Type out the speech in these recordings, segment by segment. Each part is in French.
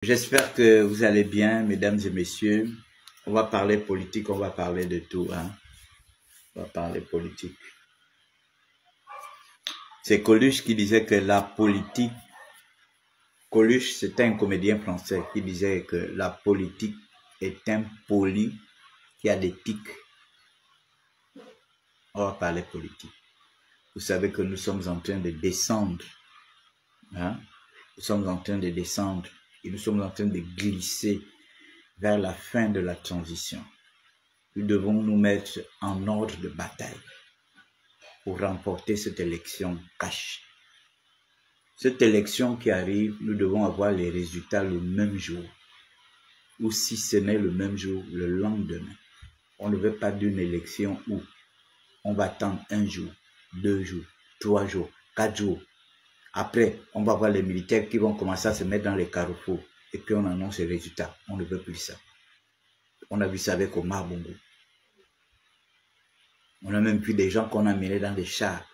J'espère que vous allez bien, mesdames et messieurs. On va parler politique, on va parler de tout, hein. On va parler politique. C'est Coluche qui disait que la politique, Coluche, c'était un comédien français qui disait que la politique est un poli qui a des tics. On va parler politique. Vous savez que nous sommes en train de descendre, hein. Nous sommes en train de descendre et nous sommes en train de glisser vers la fin de la transition. Nous devons nous mettre en ordre de bataille pour remporter cette élection cash. Cette élection qui arrive, nous devons avoir les résultats le même jour, ou si ce n'est le même jour, le lendemain. On ne veut pas d'une élection où on va attendre 1 jour, 2 jours, 3 jours, 4 jours. Après, on va voir les militaires qui vont commencer à se mettre dans les carrefours et puis on annonce les résultats. On ne veut plus ça. On a vu ça avec Omar Bongo. On a même vu des gens qu'on a menés dans des chars.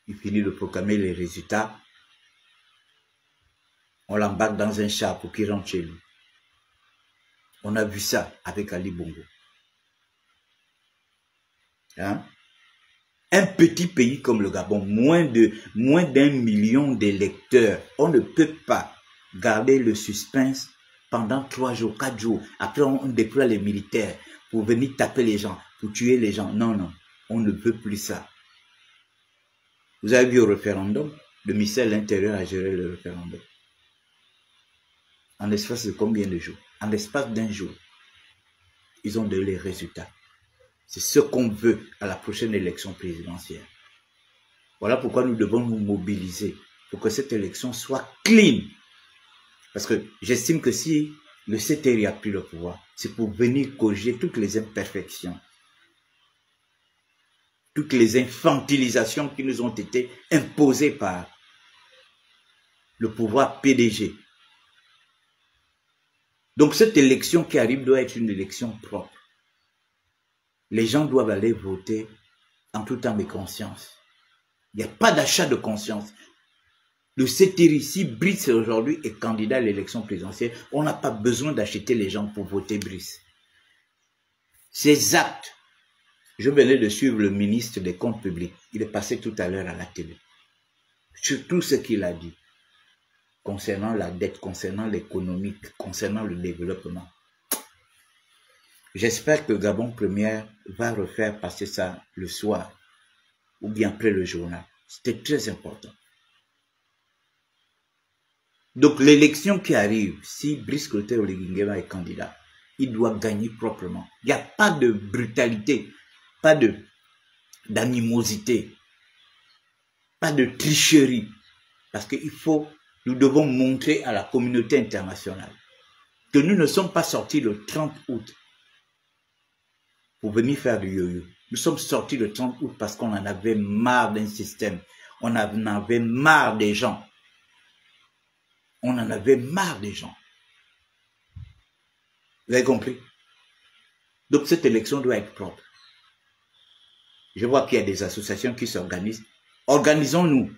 Il finit de proclamer les résultats. On l'embarque dans un char pour qu'il rentre chez lui. On a vu ça avec Ali Bongo. Hein? Un petit pays comme le Gabon, moins d'1 million d'électeurs, on ne peut pas garder le suspense pendant 3 jours, 4 jours. Après, on déploie les militaires pour venir taper les gens, pour tuer les gens. Non, non, on ne peut plus ça. Vous avez vu au référendum, le ministère de l'Intérieur a géré le référendum. En l'espace de combien de jours? En l'espace d'1 jour, ils ont donné les résultats. C'est ce qu'on veut à la prochaine élection présidentielle. Voilà pourquoi nous devons nous mobiliser pour que cette élection soit clean. Parce que j'estime que si le CTRI a pris le pouvoir, c'est pour venir corriger toutes les imperfections, toutes les infantilisations qui nous ont été imposées par le pouvoir PDG. Donc cette élection qui arrive doit être une élection propre. Les gens doivent aller voter en toute âme et conscience. Il n'y a pas d'achat de conscience. Le CTRI, si Brice aujourd'hui est candidat à l'élection présidentielle, on n'a pas besoin d'acheter les gens pour voter Brice. Ces actes, je venais de suivre le ministre des Comptes publics. Il est passé tout à l'heure à la télé. Sur tout ce qu'il a dit concernant la dette, concernant l'économie, concernant le développement. J'espère que Gabon Première va refaire passer ça le soir ou bien après le journal. C'était très important. Donc l'élection qui arrive, si Brice Clotaire Oligui Nguema est candidat, il doit gagner proprement. Il n'y a pas de brutalité, pas d'animosité, pas de tricherie. Parce que nous devons montrer à la communauté internationale que nous ne sommes pas sortis le 30 août pour venir faire du yo-yo. Nous sommes sortis le 30 août parce qu'on en avait marre d'un système. On en avait marre des gens. On en avait marre des gens. Vous avez compris? Donc cette élection doit être propre. Je vois qu'il y a des associations qui s'organisent. Organisons-nous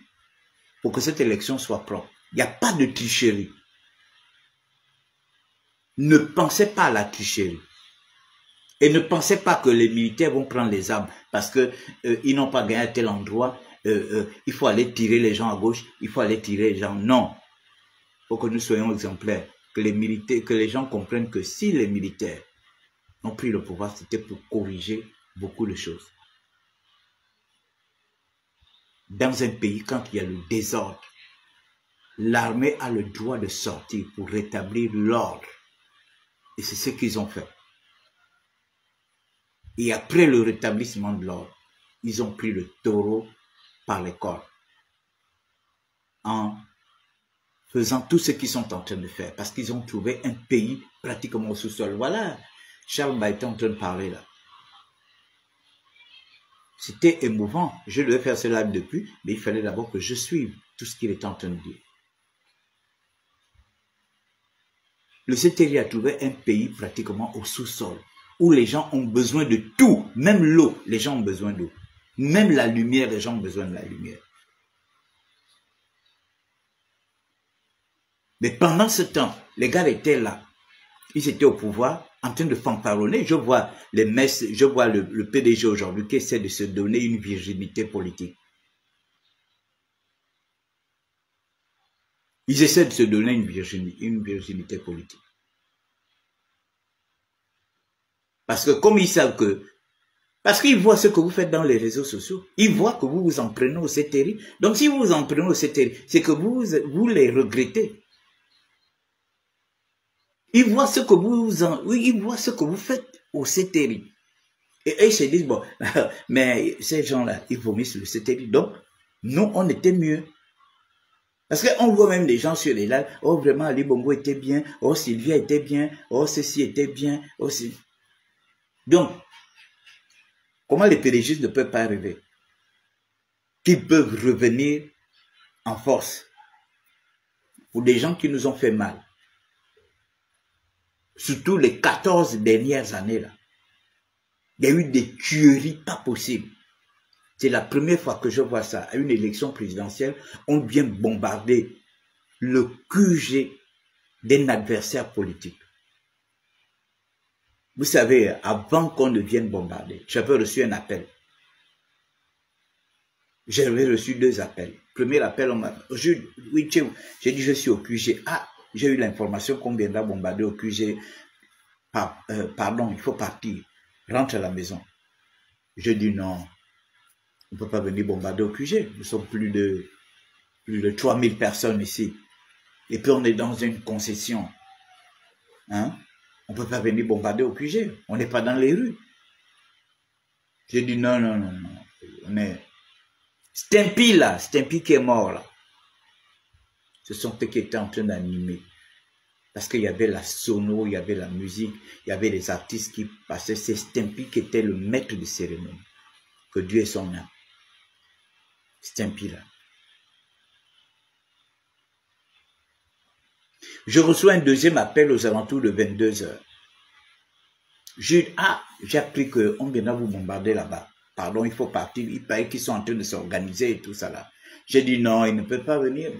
pour que cette élection soit propre. Il n'y a pas de tricherie. Ne pensez pas à la tricherie. Et ne pensez pas que les militaires vont prendre les armes parce qu'ils n'ont pas gagné à tel endroit. Il faut aller tirer les gens à gauche, il faut aller tirer les gens. Non. Il faut que nous soyons exemplaires. Que les gens comprennent que si les militaires ont pris le pouvoir, c'était pour corriger beaucoup de choses. Dans un pays, quand il y a le désordre, l'armée a le droit de sortir pour rétablir l'ordre. Et c'est ce qu'ils ont fait. Et après le rétablissement de l'ordre, ils ont pris le taureau par les cornes en faisant tout ce qu'ils sont en train de faire parce qu'ils ont trouvé un pays pratiquement au sous-sol. Voilà, Charles Baïté est en train de parler là. C'était émouvant. Je devais faire ce live depuis, mais il fallait d'abord que je suive tout ce qu'il était en train de dire. Le CTRI a trouvé un pays pratiquement au sous-sol, où les gens ont besoin de tout, même l'eau, les gens ont besoin d'eau. Même la lumière, les gens ont besoin de la lumière. Mais pendant ce temps, les gars étaient là. Ils étaient au pouvoir, en train de fanfaronner. Je vois les messes, je vois le PDG aujourd'hui qui essaie de se donner une virginité politique. Ils essaient de se donner une virginité politique. Parce que comme ils savent que... Parce qu'ils voient ce que vous faites dans les réseaux sociaux. Ils voient que vous vous en prenez au CTRI. Donc si vous vous en prenez au CTRI, c'est que vous les regrettez. Ils voient ce que ils voient ce que vous faites au CTRI. Et ils se disent, bon, mais ces gens-là, ils vomissent le CTRI. Donc, nous, on était mieux. Parce qu'on voit même des gens sur les lives, oh vraiment, Ali Bongo était bien, oh Sylvia était bien, oh ceci était bien, oh ceci. Donc, comment les pérégistes ne peuvent pas rêver qu'ils peuvent revenir en force pour des gens qui nous ont fait mal. Surtout les 14 dernières années là. Il y a eu des tueries pas possibles. C'est la première fois que je vois ça. À une élection présidentielle, on vient bombarder le QG d'un adversaire politique. Vous savez, avant qu'on ne vienne bombarder, j'avais reçu un appel. J'avais reçu 2 appels. Premier appel, on m'a dit, oui, j'ai dit, je suis au QG. Ah, j'ai eu l'information qu'on viendra bombarder au QG. Pardon, il faut partir. Rentre à la maison. Je dis non. On ne peut pas venir bombarder au QG. Nous sommes plus de 3000 personnes ici. Et puis on est dans une concession. Hein? On ne peut pas venir bombarder au QG. On n'est pas dans les rues. J'ai dit non, non, non, non. On est... Stimpy là, Stimpy qui est mort là. Ce sont eux qui étaient en train d'animer. Parce qu'il y avait la sono, il y avait la musique, il y avait les artistes qui passaient. C'est Stimpy qui était le maître de cérémonie. Que Dieu ait son âme. Stimpy là. Je reçois un deuxième appel aux alentours de 22 h. J'ai appris qu'on viendra vous bombarder là-bas. Pardon, il faut partir. Il paraît qu'ils sont en train de s'organiser et tout ça là. J'ai dit non, ils ne peuvent pas venir.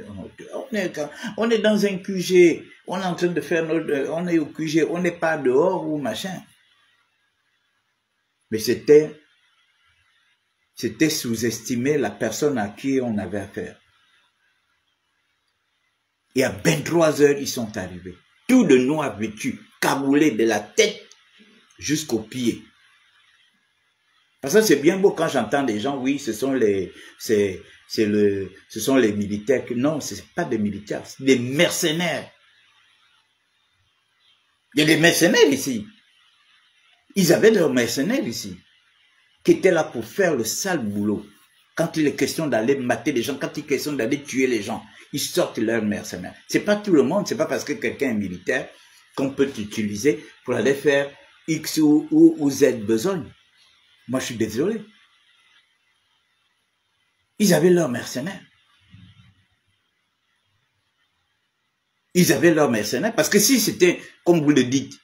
On est dans un QG. On est en train de faire on est au QG. On n'est pas dehors ou machin. Mais c'était sous-estimer la personne à qui on avait affaire. Et à 23 h, ils sont arrivés. Tout de noir vêtus, cagoulés de la tête jusqu'aux pieds. Parce que c'est bien beau quand j'entends des gens, oui, ce sont les militaires. Non, ce n'est pas des militaires, c'est des mercenaires. Il y a des mercenaires ici. Ils avaient leurs mercenaires ici, qui étaient là pour faire le sale boulot. Quand il est question d'aller mater les gens, quand il est question d'aller tuer les gens, ils sortent leurs mercenaires. C'est pas tout le monde, c'est pas parce que quelqu'un est militaire qu'on peut utiliser pour aller faire X ou Z besogne. Moi, je suis désolé. Ils avaient leurs mercenaires. Ils avaient leurs mercenaires. Parce que si c'était, comme vous le dites,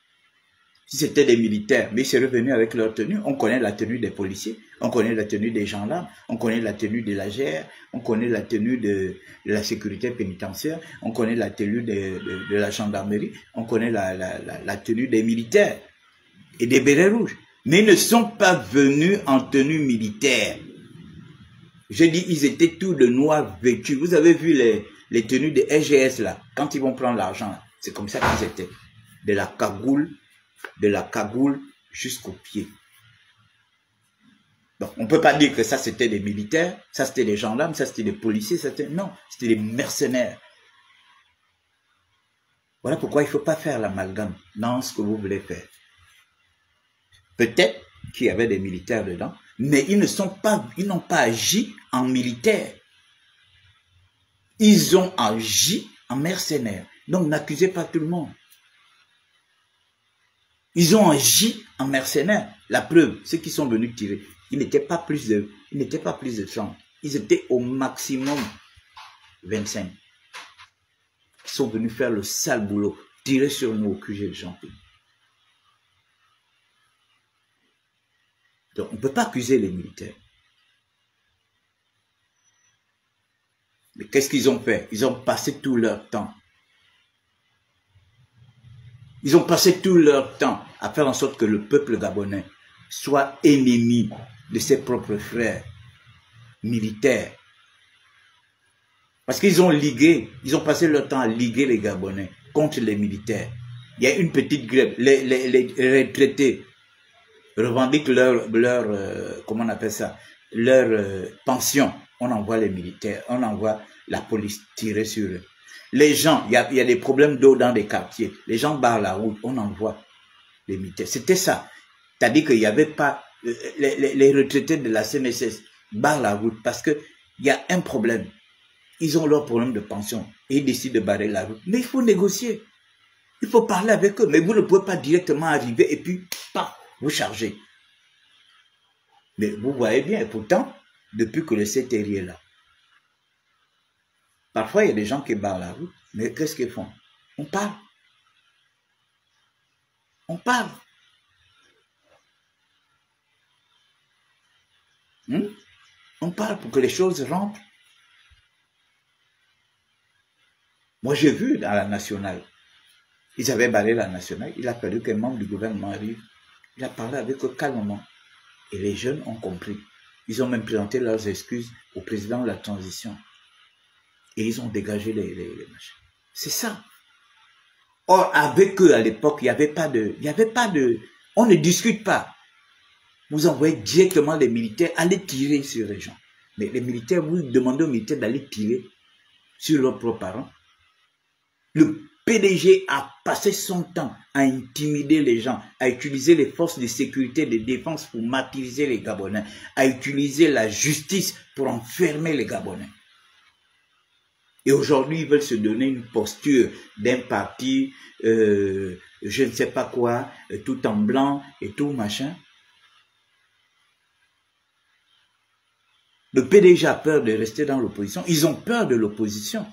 si c'était des militaires, mais ils seraient venus avec leur tenue, on connaît la tenue des policiers, on connaît la tenue des gendarmes, on connaît la tenue de la GR, on connaît la tenue de la sécurité pénitentiaire, on connaît la tenue de la gendarmerie, on connaît la tenue des militaires et des bérets rouges. Mais ils ne sont pas venus en tenue militaire. Je dis, ils étaient tous de noir vêtus. Vous avez vu les tenues des SGS là, quand ils vont prendre l'argent, c'est comme ça qu'ils étaient. De la cagoule jusqu'aux pieds. Donc, on ne peut pas dire que ça c'était des militaires, ça c'était des gendarmes, ça c'était des policiers, non, c'était des mercenaires. Voilà pourquoi il ne faut pas faire l'amalgame dans ce que vous voulez faire. Peut-être qu'il y avait des militaires dedans, mais ils n'ont pas agi en militaire. Ils ont agi en mercenaires. Donc n'accusez pas tout le monde. Ils ont agi en mercenaires. La preuve, ceux qui sont venus tirer, ils n'étaient pas plus de 30. Ils étaient au maximum 25. Ils sont venus faire le sale boulot, tirer sur nous au QG de Champigny. Donc, on ne peut pas accuser les militaires. Mais qu'est-ce qu'ils ont fait? Ils ont passé tout leur temps Ils ont passé tout leur temps à faire en sorte que le peuple gabonais soit ennemi de ses propres frères militaires. Parce qu'ils ont ligué, ils ont passé leur temps à liguer les Gabonais contre les militaires. Il y a une petite grève. Les retraités revendiquent comment on appelle ça, leur pension. On envoie les militaires, on envoie la police tirer sur eux. Les gens, il y a des problèmes d'eau dans des quartiers. Les gens barrent la route, on envoie les militaires. C'était ça. C'est-à-dire qu'il n'y avait pas... Les retraités de la CNSS barrent la route parce qu'il y a un problème. Ils ont leur problème de pension et ils décident de barrer la route. Mais il faut négocier. Il faut parler avec eux. Mais vous ne pouvez pas directement arriver et puis, paf, vous charger. Mais vous voyez bien, et pourtant, depuis que le CTRI est là, parfois il y a des gens qui barrent la route. Mais qu'est-ce qu'ils font? On parle. On parle. On parle pour que les choses rentrent. Moi, j'ai vu dans la nationale, ils avaient barré la nationale, il a fallu qu'un membre du gouvernement arrive. Il a parlé avec eux calmement. Et les jeunes ont compris. Ils ont même présenté leurs excuses au président de la transition. Et ils ont dégagé les machins. C'est ça. Or, avec eux, à l'époque, il n'y avait pas de... On ne discute pas. Vous envoyez directement les militaires aller tirer sur les gens. Mais les militaires, vous demandez aux militaires d'aller tirer sur leurs propres parents. Le PDG a passé son temps à intimider les gens, à utiliser les forces de sécurité et de défense pour martyriser les Gabonais, à utiliser la justice pour enfermer les Gabonais. Et aujourd'hui, ils veulent se donner une posture d'un parti, je ne sais pas quoi, tout en blanc et tout machin. Le PDG a peur de rester dans l'opposition. Ils ont peur de l'opposition.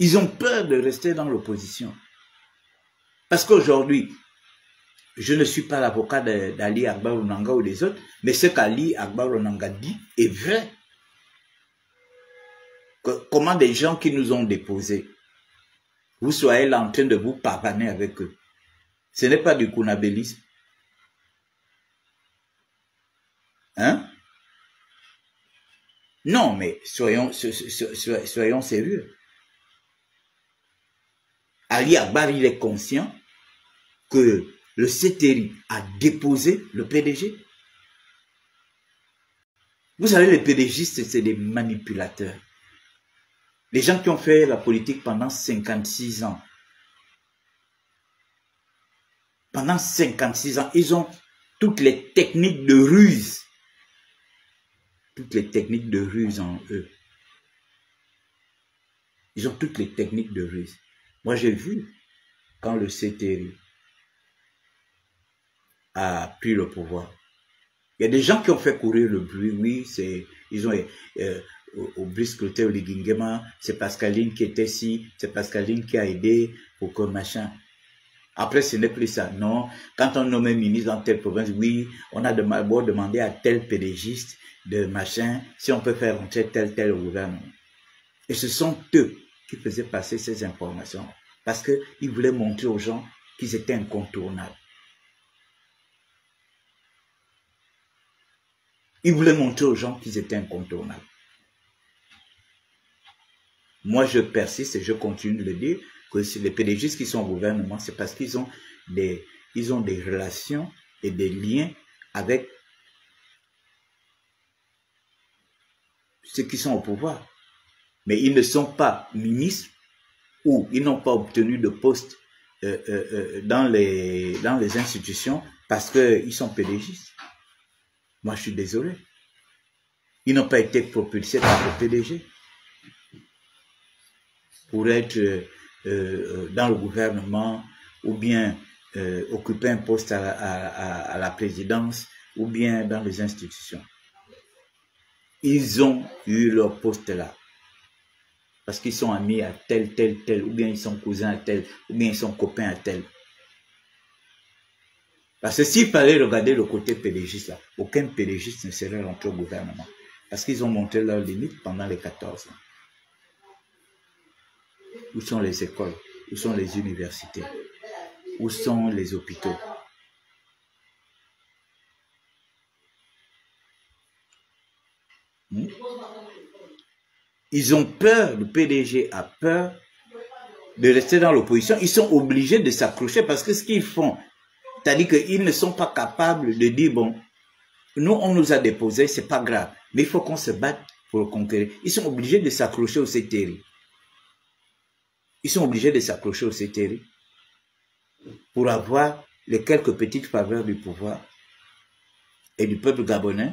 Ils ont peur de rester dans l'opposition. Parce qu'aujourd'hui, je ne suis pas l'avocat d'Ali Akbar Onanga ou des autres, mais ce qu'Ali Akbar Onanga dit est vrai. Comment des gens qui nous ont déposés, vous soyez là en train de vous pavaner avec eux. Ce n'est pas du kounabélisme. Hein? Non, mais soyons sérieux. Ali Akbar, il est conscient que le CTRI a déposé le PDG. Vous savez, les PDGistes, c'est des manipulateurs. Les gens qui ont fait la politique pendant 56 ans. Pendant 56 ans, ils ont toutes les techniques de ruse. Toutes les techniques de ruse en eux. Ils ont toutes les techniques de ruse. Moi, j'ai vu quand le CTRI a pris le pouvoir. Il y a des gens qui ont fait courir le bruit. Oui, ils ont au briscoté au Ligingema, c'est Pascaline qui était ici, c'est Pascaline qui a aidé pour que machin. Après, ce n'est plus ça. Non, quand on nommait ministre dans telle province, oui, on a d'abord demandé à tel pédégiste de machin si on peut faire rentrer tel au gouvernement. Et ce sont eux qui faisaient passer ces informations parce qu'ils voulaient montrer aux gens qu'ils étaient incontournables. Ils voulaient montrer aux gens qu'ils étaient incontournables. Moi, je persiste et je continue de le dire que si les pédégistes qui sont au gouvernement, c'est parce qu'ils ont des relations et des liens avec ceux qui sont au pouvoir. Mais ils ne sont pas ministres ou ils n'ont pas obtenu de poste dans les institutions parce qu'ils sont pédégistes. Moi, je suis désolé. Ils n'ont pas été propulsés par le PDG pour être dans le gouvernement ou bien occuper un poste à la présidence ou bien dans les institutions. Ils ont eu leur poste là parce qu'ils sont amis à tel, ou bien ils sont cousins à tel, ou bien ils sont copains à tel. Parce que s'il fallait regarder le côté pédégiste là, aucun pédégiste ne serait rentré au gouvernement. Parce qu'ils ont montré leurs limites pendant les 14 ans. Où sont les écoles? Où sont les universités? Où sont les hôpitaux? Ils ont peur, le PDG a peur de rester dans l'opposition. Ils sont obligés de s'accrocher parce que ce qu'ils font, c'est-à-dire qu'ils ne sont pas capables de dire, bon, nous, on nous a déposé, c'est pas grave, mais il faut qu'on se batte pour le conquérir. Ils sont obligés de s'accrocher au CTRI. Ils sont obligés de s'accrocher au CTRI pour avoir les quelques petites faveurs du pouvoir et du peuple gabonais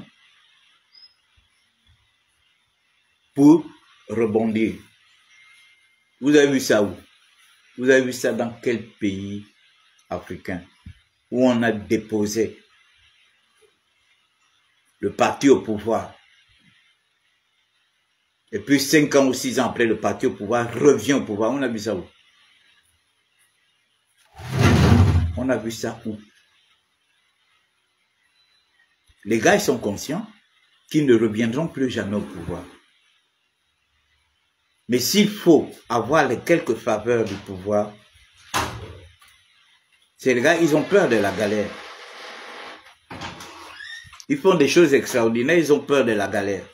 pour rebondir. Vous avez vu ça où? Vous avez vu ça dans quel pays africain où on a déposé le parti au pouvoir? Et puis 5 ans ou 6 ans après, le parti au pouvoir revient au pouvoir. On a vu ça où? On a vu ça où? Les gars, ils sont conscients qu'ils ne reviendront plus jamais au pouvoir. Mais s'il faut avoir les quelques faveurs du pouvoir, ces gars, ils ont peur de la galère. Ils font des choses extraordinaires, ils ont peur de la galère.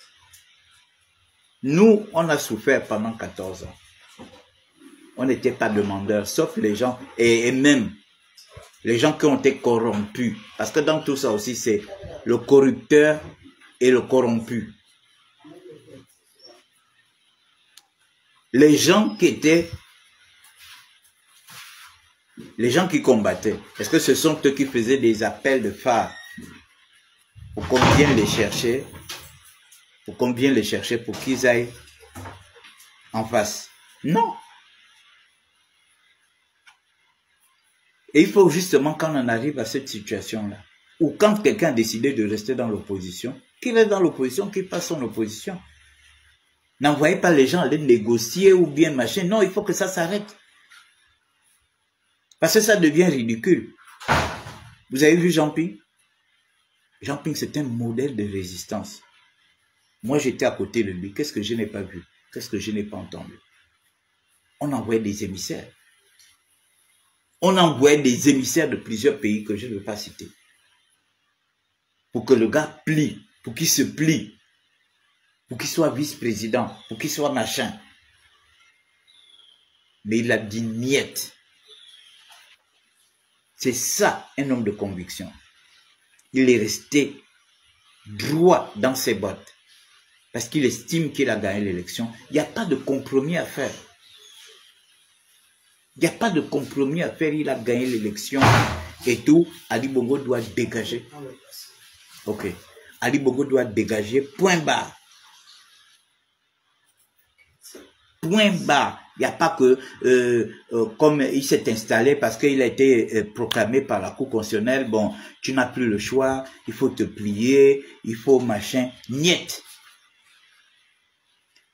Nous, on a souffert pendant 14 ans. On n'était pas demandeurs, sauf les gens, et même les gens qui ont été corrompus. Parce que dans tout ça aussi, c'est le corrupteur et le corrompu. Les gens qui combattaient, est-ce que ce sont eux qui faisaient des appels de phare pour qu'on vienne les chercher, pour qu'ils aillent en face? Non. Et il faut justement quand on arrive à cette situation-là, ou quand quelqu'un a décidé de rester dans l'opposition, qu'il reste dans l'opposition, qu'il passe son opposition. N'envoyez pas les gens aller négocier ou bien machin. Non, il faut que ça s'arrête. Parce que ça devient ridicule. Vous avez vu Jean-Ping? Jean-Ping, c'est un modèle de résistance. Moi, j'étais à côté de lui. Qu'est-ce que je n'ai pas vu? Qu'est-ce que je n'ai pas entendu? On envoyait des émissaires. On envoyait des émissaires de plusieurs pays que je ne veux pas citer. Pour que le gars plie, pour qu'il se plie. Pour qu'il soit vice-président, pour qu'il soit machin. Mais il a dit niet. C'est ça, un homme de conviction. Il est resté droit dans ses bottes. Parce qu'il estime qu'il a gagné l'élection. Il n'y a pas de compromis à faire. Il n'y a pas de compromis à faire. Il a gagné l'élection et tout. Ali Bongo doit dégager. Ok. Ali Bongo doit dégager. Point barre. Point barre. Il n'y a pas que, comme il s'est installé parce qu'il a été proclamé par la Cour constitutionnelle, bon, tu n'as plus le choix, il faut te plier, il faut machin. Niet.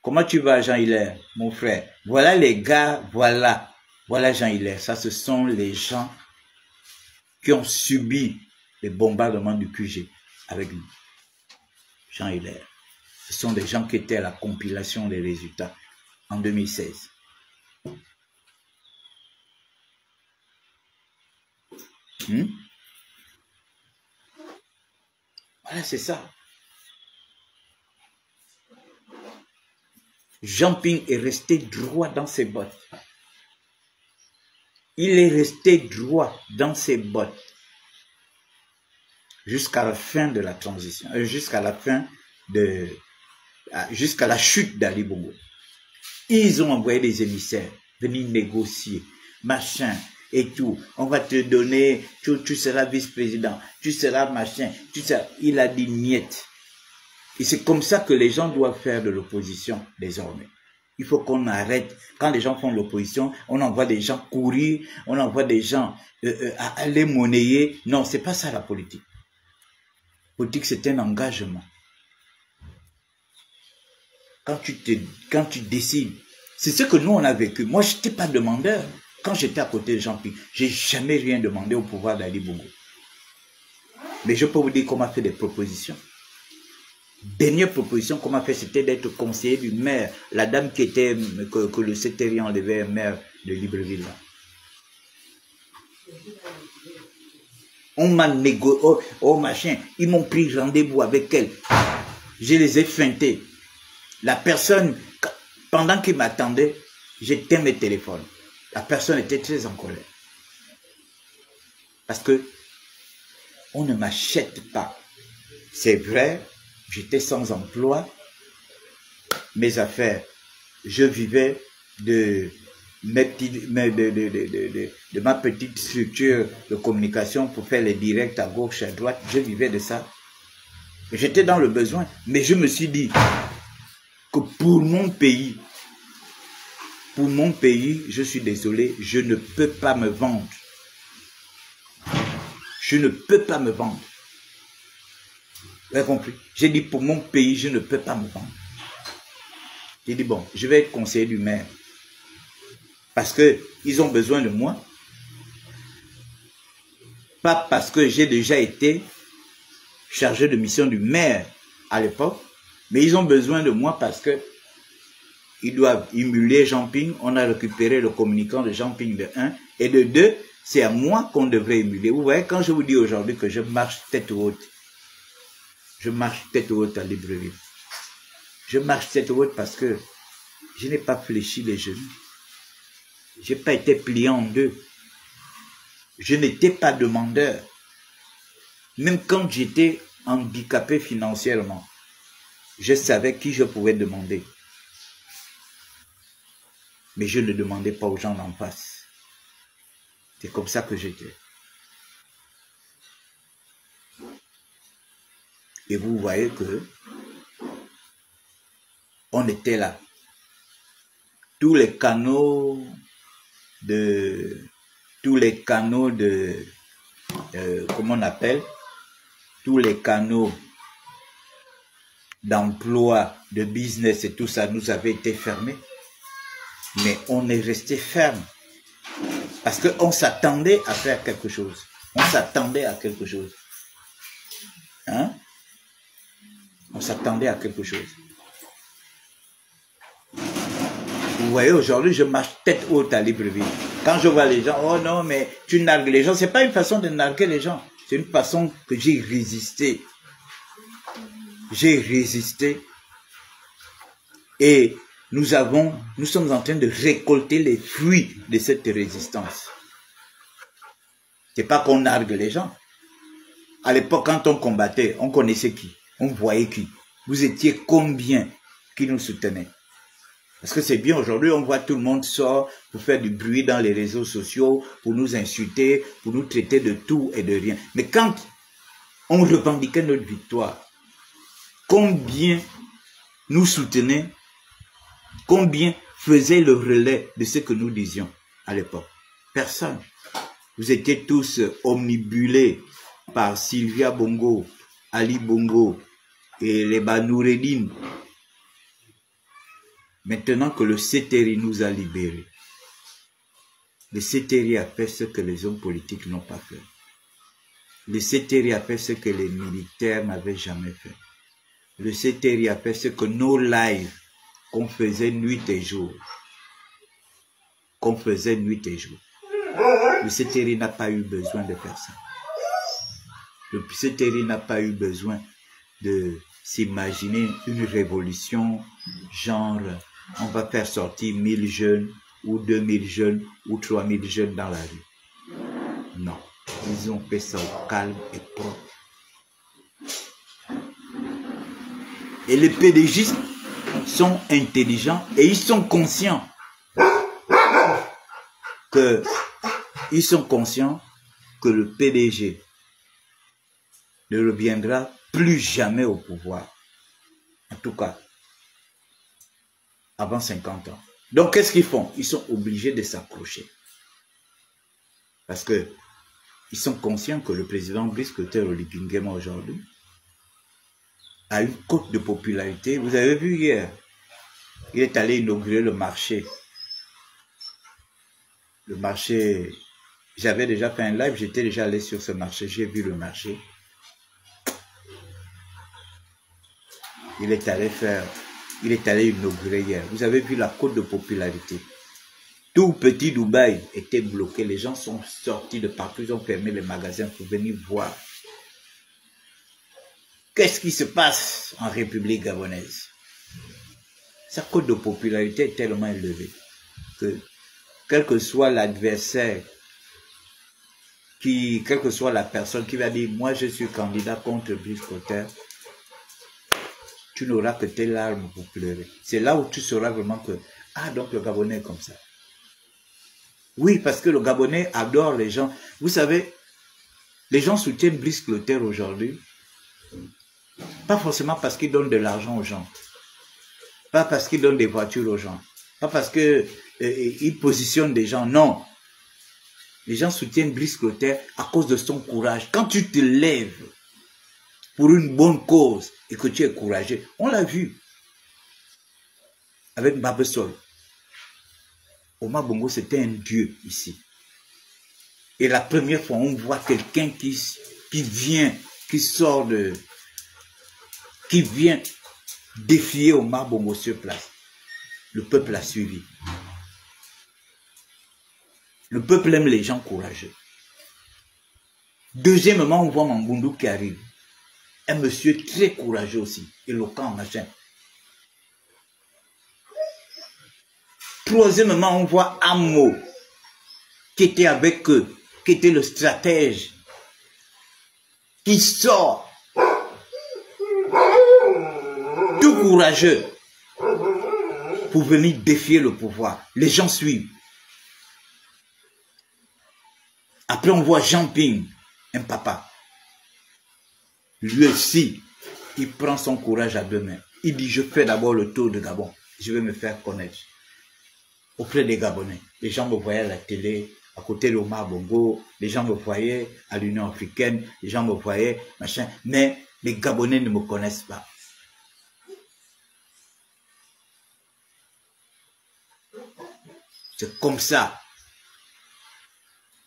Comment tu vas, Jean Hilaire, mon frère? Voilà les gars, voilà Jean Hilaire. Ça, ce sont les gens qui ont subi les bombardements du QG avec lui. Jean Hilaire. Ce sont des gens qui étaient à la compilation des résultats en 2016. Voilà, c'est ça. Jean-Ping est resté droit dans ses bottes. Il est resté droit dans ses bottes jusqu'à la fin de la transition, jusqu'à la chute d'Ali Bongo. Ils ont envoyé des émissaires venir négocier, machin et tout. On va te donner, tu seras vice-président, tu seras machin, tu seras... Il a dit niet. Et c'est comme ça que les gens doivent faire de l'opposition désormais. Il faut qu'on arrête. Quand les gens font l'opposition, on envoie des gens courir, on envoie des gens à aller monnayer. Non, c'est pas ça la politique. La politique, c'est un engagement. Quand tu décides, c'est ce que nous on a vécu. Moi, je n'étais pas demandeur. Quand j'étais à côté de Jean-Ping, j'ai jamais rien demandé au pouvoir d'Ali Bongo. Mais je peux vous dire qu'on m'a fait des propositions. Dernière proposition qu'on m'a fait, c'était d'être conseiller du maire. La dame qui était, que le CTRI enlevait, un maire de Libreville. Là. On m'a négocié, oh machin, ils m'ont pris rendez-vous avec elle. Je les ai feintés. La personne, pendant qu'il m'attendait, j'éteins mes téléphones. La personne était très en colère. Parce que on ne m'achète pas. C'est vrai, j'étais sans emploi. Mes affaires, je vivais de ma petite structure de communication pour faire les directs à gauche, à droite. Je vivais de ça. J'étais dans le besoin. Mais je me suis dit que pour mon pays, je suis désolé, je ne peux pas me vendre. Je ne peux pas me vendre. Vous avez compris? J'ai dit pour mon pays, je ne peux pas me vendre. J'ai dit bon, je vais être conseiller du maire. Parce qu'ils ont besoin de moi. Pas parce que j'ai déjà été chargé de mission du maire à l'époque, mais ils ont besoin de moi parce que ils doivent émuler Jean Ping. On a récupéré le communicant de Jean Ping de 1 et de 2, c'est à moi qu'on devrait émuler. Vous voyez, quand je vous dis aujourd'hui que je marche tête haute, je marche tête haute à Libreville. Je marche tête haute parce que je n'ai pas fléchi les genoux. Je n'ai pas été plié en deux. Je n'étais pas demandeur. Même quand j'étais handicapé financièrement, je savais qui je pouvais demander. Mais je ne demandais pas aux gens d'en face. C'est comme ça que j'étais. Et vous voyez que on était là. Tous les canaux de comment on appelle, tous les canaux d'emploi, de business et tout ça nous avait été fermés. Mais on est resté ferme. Parce qu'on s'attendait à faire quelque chose. On s'attendait à quelque chose. Hein? On s'attendait à quelque chose. Vous voyez, aujourd'hui, je marche tête haute à Libreville. Quand je vois les gens, oh non, mais tu nargues les gens. C'est pas une façon de narguer les gens. C'est une façon que j'ai résisté. J'ai résisté. Et nous sommes en train de récolter les fruits de cette résistance. C'est pas qu'on nargue les gens. À l'époque, quand on combattait, on connaissait qui? On voyait qui? Vous étiez combien qui nous soutenaient? Parce que c'est bien, aujourd'hui, on voit tout le monde sort pour faire du bruit dans les réseaux sociaux, pour nous insulter, pour nous traiter de tout et de rien. Mais quand on revendiquait notre victoire, combien nous soutenaient, combien faisait le relais de ce que nous disions à l'époque? Personne. Vous étiez tous omnibulés par Sylvia Bongo, Ali Bongo et les Banoureddin. Maintenant que le CTRI nous a libérés, le CTRI a fait ce que les hommes politiques n'ont pas fait. Le CTRI a fait ce que les militaires n'avaient jamais fait. Le CTRI a fait ce que nos lives qu'on faisait nuit et jour. Le CTRI n'a pas eu besoin de faire ça. Le CTRI n'a pas eu besoin de s'imaginer une révolution, genre on va faire sortir 1000 jeunes ou 2000 jeunes ou 3000 jeunes dans la rue. Non, ils ont fait ça au calme et propre. Et les PDGistes sont intelligents et ils sont conscients que le PDG ne reviendra plus jamais au pouvoir. En tout cas, avant 50 ans. Donc, qu'est-ce qu'ils font? Ils sont obligés de s'accrocher. Parce que ils sont conscients que le président Brice Clotaire Oligui Nguema aujourd'hui a une cote de popularité. Vous avez vu hier, il est allé inaugurer le marché. Le marché, j'avais déjà fait un live, j'étais déjà allé sur ce marché, j'ai vu le marché. Il est allé inaugurer hier. Vous avez vu la cote de popularité. Tout petit Dubaï était bloqué. Les gens sont sortis de partout. Ils ont fermé les magasins pour venir voir. Qu'est-ce qui se passe en République gabonaise? Sa cote de popularité est tellement élevée que, quel que soit l'adversaire, quelle que soit la personne qui va dire, moi je suis candidat contre Brice Clotaire, tu n'auras que tes larmes pour pleurer. C'est là où tu sauras vraiment que, ah, donc le Gabonais est comme ça. Oui, parce que le Gabonais adore les gens. Vous savez, les gens soutiennent Brice Clotaire aujourd'hui, pas forcément parce qu'il donne de l'argent aux gens, pas parce qu'il donne des voitures aux gens, pas parce qu'il positionne des gens, non. Les gens soutiennent Brice Clotaire à cause de son courage. Quand tu te lèves pour une bonne cause et que tu es courageux, on l'a vu avec Babesol. Omar Bongo, c'était un dieu ici. Et la première fois, on voit quelqu'un qui vient défier Omar Bongo sur place. Le peuple a suivi. Le peuple aime les gens courageux. Deuxièmement, on voit Mambundu qui arrive. Un monsieur très courageux aussi, éloquent, machin. Troisièmement, on voit Amo, qui était avec eux, qui était le stratège, qui sort, tout courageux, pour venir défier le pouvoir. Les gens suivent. Après, on voit Jean Ping, un papa. Lui aussi, il prend son courage à deux mains. Il dit, je fais d'abord le tour de Gabon. Je vais me faire connaître auprès des Gabonais. Les gens me voyaient à la télé, à côté de Omar Bongo. Les gens me voyaient à l'Union africaine. Les gens me voyaient, machin. Mais les Gabonais ne me connaissent pas. C'est comme ça.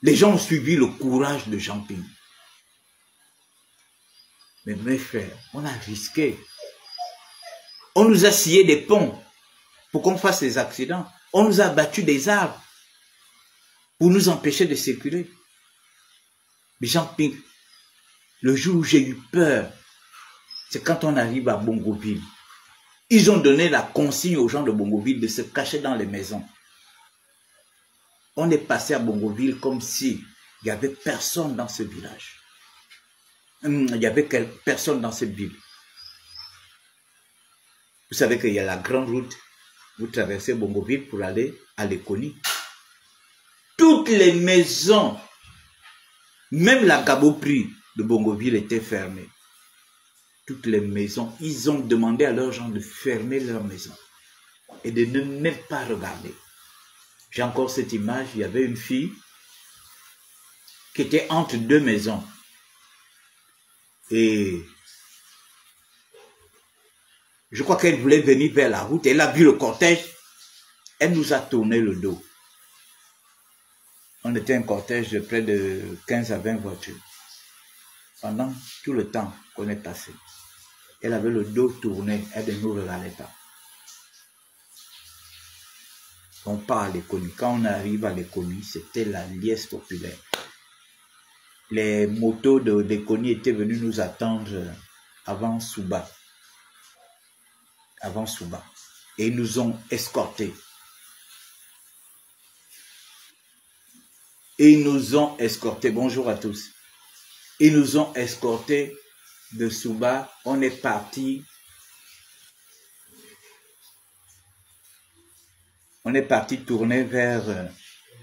Les gens ont suivi le courage de Jean Ping. Mais mes frères, on a risqué. On nous a scié des ponts pour qu'on fasse des accidents. On nous a battu des arbres pour nous empêcher de circuler. Mais Jean Ping, le jour où j'ai eu peur, c'est quand on arrive à Bongoville. Ils ont donné la consigne aux gens de Bongoville de se cacher dans les maisons. On est passé à Bongoville comme si il n'y avait personne dans ce village. Il n'y avait personne dans cette ville. Vous savez qu'il y a la grande route. Vous traversez Bongoville pour aller à Lekoni. Toutes les maisons, même la Gabopri de Bongoville était fermée. Toutes les maisons, ils ont demandé à leurs gens de fermer leurs maisons et de ne même pas regarder. J'ai encore cette image, il y avait une fille qui était entre deux maisons. Et je crois qu'elle voulait venir vers la route. Elle a vu le cortège. Elle nous a tourné le dos. On était un cortège de près de 15 à 20 voitures. Pendant tout le temps qu'on est passé. Elle avait le dos tourné. Elle ne nous regardait pas. On part à Lekoni. Quand on arrive à Lekoni, c'était la liesse populaire. Les motos de Lekoni étaient venus nous attendre avant Souba. Avant Souba. Et ils nous ont escortés. Et ils nous ont escortés. Bonjour à tous. Ils nous ont escortés de Souba. On est parti. On est parti tourner vers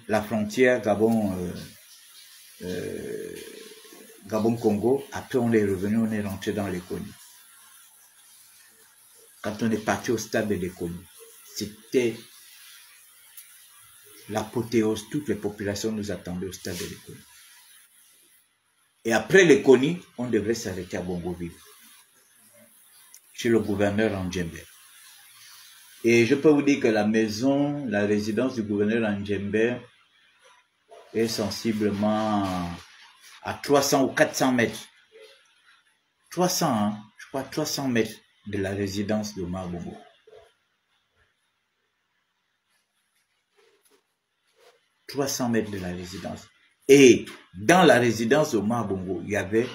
la frontière Gabon-Congo. Après, on est revenu, on est rentré dans Lekoni. Quand on est parti au stade de Lekoni, c'était l'apothéose. Toutes les populations nous attendaient au stade de Lekoni. Et après Lekoni, on devrait s'arrêter à Bongoville, chez le gouverneur Ndjembe. Et je peux vous dire que la maison, la résidence du gouverneur Ndjembe est sensiblement à 300 ou 400 mètres. 300, hein, je crois 300 mètres de la résidence d'Omar Bongo. 300 mètres de la résidence. Et dans la résidence d'Omar Bongo, il y avait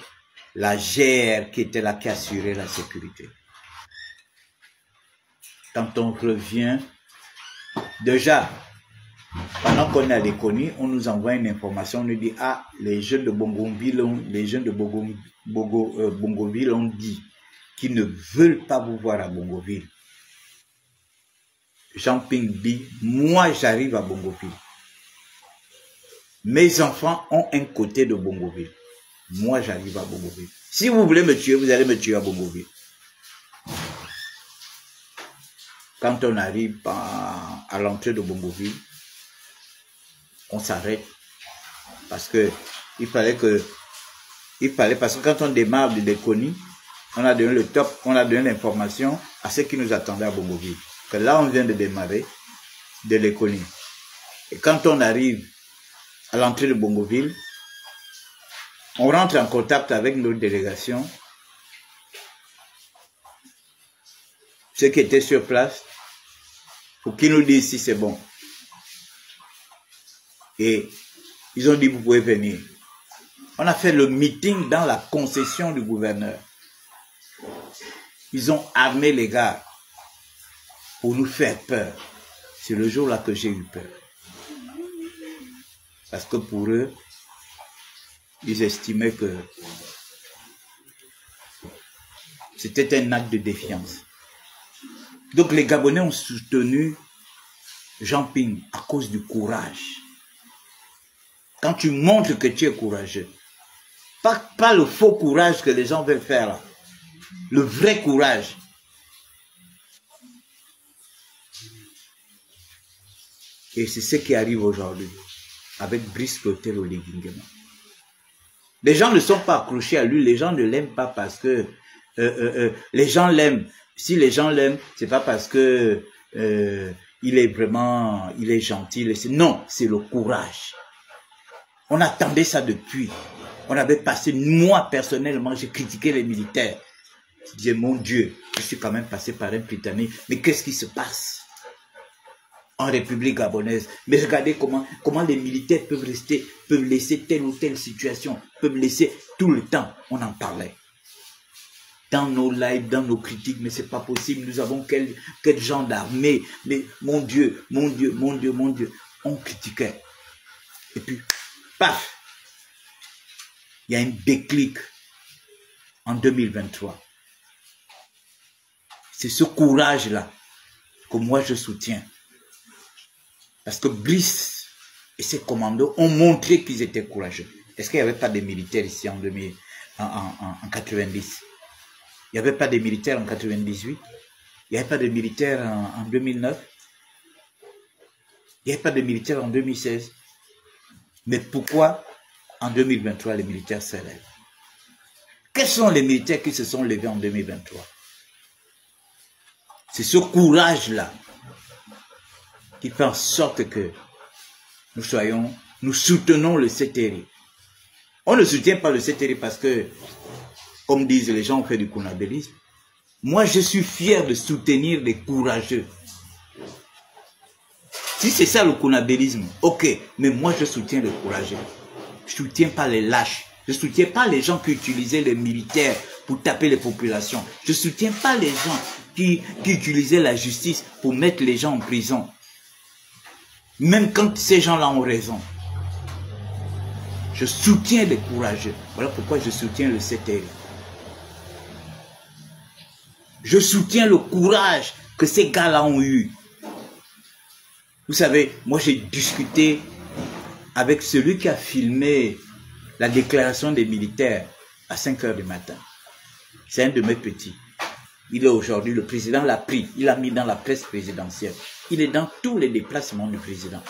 la GR qui était là, qui assurait la sécurité. Quand on revient, déjà, pendant qu'on est à Léconie, on nous envoie une information, on nous dit, ah, les jeunes de Bongoville ont dit qu'ils ne veulent pas vous voir à Bongoville. Jean Ping dit, moi j'arrive à Bongoville. Mes enfants ont un côté de Bongoville. Moi j'arrive à Bongoville. Si vous voulez me tuer, vous allez me tuer à Bongoville. Quand on arrive à l'entrée de Bongoville, on s'arrête parce que parce que quand on démarre de Léconie, on a donné le top, on a donné l'information à ceux qui nous attendaient à Bongoville. Que là, on vient de démarrer de Léconie. Et quand on arrive à l'entrée de Bongoville, on rentre en contact avec notre délégation. Ceux qui étaient sur place, pour qu'ils nous disent si c'est bon. Et ils ont dit, vous pouvez venir. On a fait le meeting dans la concession du gouverneur. Ils ont armé les gars pour nous faire peur. C'est le jour-là que j'ai eu peur. Parce que pour eux, ils estimaient que c'était un acte de défiance. Donc les Gabonais ont soutenu Jean Ping à cause du courage. Quand tu montres que tu es courageux, pas le faux courage que les gens veulent faire là, le vrai courage. Et c'est ce qui arrive aujourd'hui avec Brice Clotaire Oligui. Les gens ne sont pas accrochés à lui, les gens ne l'aiment pas parce que les gens l'aiment. Si les gens l'aiment, c'est pas parce que il est gentil. Non, c'est le courage. On attendait ça depuis. On avait passé, moi personnellement, j'ai critiqué les militaires. Je disais, mon Dieu, je suis quand même passé par un Britannique, mais qu'est-ce qui se passe en République gabonaise? Mais regardez comment les militaires peuvent laisser telle ou telle situation, peuvent laisser tout le temps. On en parlait. Dans nos lives, dans nos critiques, mais c'est pas possible, nous avons quel genre d'armée, mais mon Dieu, on critiquait. Et puis, paf, il y a un déclic en 2023. C'est ce courage-là que moi je soutiens. Parce que Brice et ses commandos ont montré qu'ils étaient courageux. Est-ce qu'il n'y avait pas de militaires ici en 90? Il n'y avait pas de militaires en 98? Il n'y avait pas de militaires en 2009? Il n'y avait pas de militaires en 2016? Mais pourquoi en 2023 les militaires se lèvent? Quels sont les militaires qui se sont levés en 2023? C'est ce courage-là qui fait en sorte que nous soutenons le CTRI. On ne soutient pas le CTRI parce que, comme disent les gens, on fait du conabélisme. Moi, je suis fier de soutenir les courageux. Si c'est ça le conabélisme, ok, mais moi je soutiens les courageux. Je ne soutiens pas les lâches. Je ne soutiens pas les gens qui utilisaient les militaires pour taper les populations. Je ne soutiens pas les gens qui utilisaient la justice pour mettre les gens en prison. Même quand ces gens-là ont raison. Je soutiens les courageux. Voilà pourquoi je soutiens le CTRI. Je soutiens le courage que ces gars-là ont eu. Vous savez, moi j'ai discuté avec celui qui a filmé la déclaration des militaires à 5 h du matin. C'est un de mes petits. Il est aujourd'hui, le président l'a pris, il l'a mis dans la presse présidentielle. Il est dans tous les déplacements du président.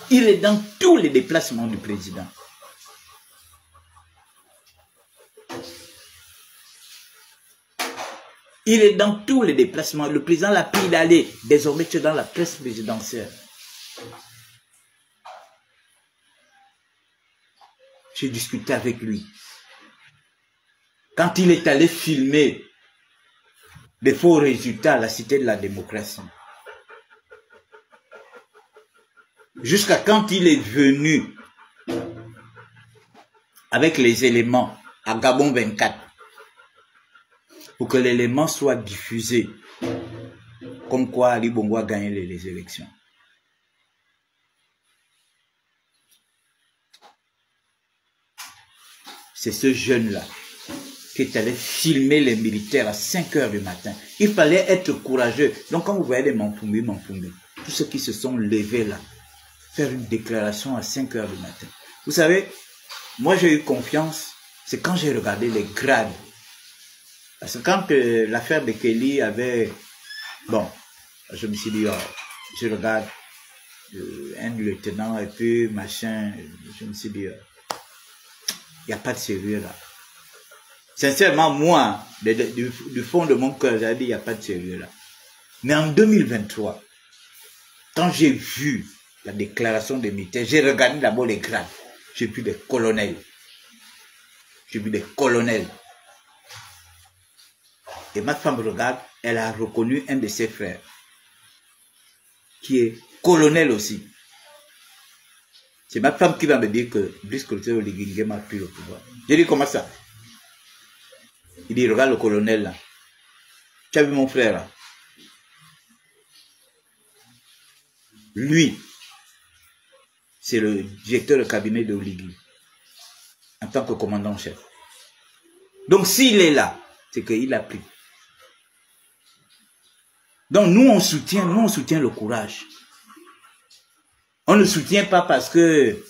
Il est dans tous les déplacements du président. Il est dans tous les déplacements. Le président l'a pris, il est allé. Désormais, tu es dans la presse présidentielle. J'ai discuté avec lui. Quand il est allé filmer les faux résultats à la Cité de la démocratie, jusqu'à quand il est venu avec les éléments à Gabon 24 pour que l'élément soit diffusé comme quoi Ali Bongo a gagné les élections. C'est ce jeune-là qui est allé filmer les militaires à 5 h du matin. Il fallait être courageux. Donc quand vous voyez les Mampoumbi, tous ceux qui se sont levés là, faire une déclaration à 5 h du matin. Vous savez, moi j'ai eu confiance, c'est quand j'ai regardé les grades. Parce que quand l'affaire de Kelly avait... Bon, je me suis dit, oh, je regarde un lieutenant et puis machin, je me suis dit, il n'y a pas de sérieux là. Sincèrement, moi, du fond de mon cœur, j'ai dit, il n'y a pas de sérieux là. Mais en 2023, quand j'ai vu la déclaration des militaires, j'ai regardé d'abord les grades. J'ai vu des colonels. J'ai vu des colonels. Et ma femme regarde, elle a reconnu un de ses frères, qui est colonel aussi. C'est ma femme qui va me dire que Brice Clotaire Oligui Nguema a pris le pouvoir. J'ai dit, comment ça? Il dit, regarde le colonel là. Tu as vu mon frère là? Lui, c'est le directeur de cabinet de Oligui, en tant que commandant-chef. Donc s'il est là, c'est qu'il a pris. Donc nous on soutient le courage. On ne soutient pas parce que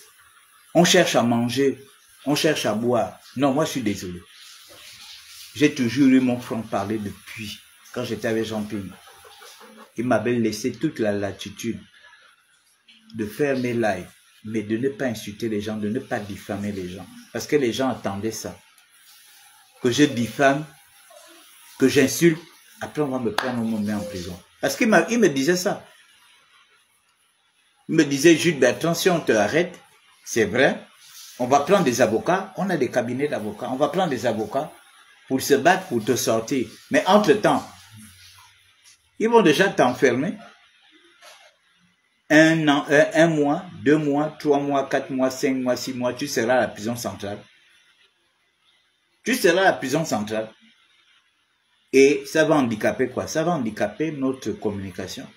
on cherche à manger, on cherche à boire. Non, moi je suis désolé. J'ai toujours eu mon front parler depuis, quand j'étais avec Jean-Pierre. Il m'avait laissé toute la latitude de faire mes lives, mais de ne pas insulter les gens, de ne pas diffamer les gens. Parce que les gens attendaient ça. Que je diffame, que j'insulte, après on va me prendre, on me met en prison. Parce qu'il me disait ça. Il me disait, Jules Bertrand, si on te arrête, c'est vrai, on va prendre des avocats, on a des cabinets d'avocats, on va prendre des avocats pour se battre, pour te sortir. Mais entre-temps, ils vont déjà t'enfermer. 1 an, 1 mois, 2 mois, 3 mois, 4 mois, 5 mois, 6 mois, tu seras à la prison centrale. Tu seras à la prison centrale. Et ça va handicaper quoi? Ça va handicaper notre communication.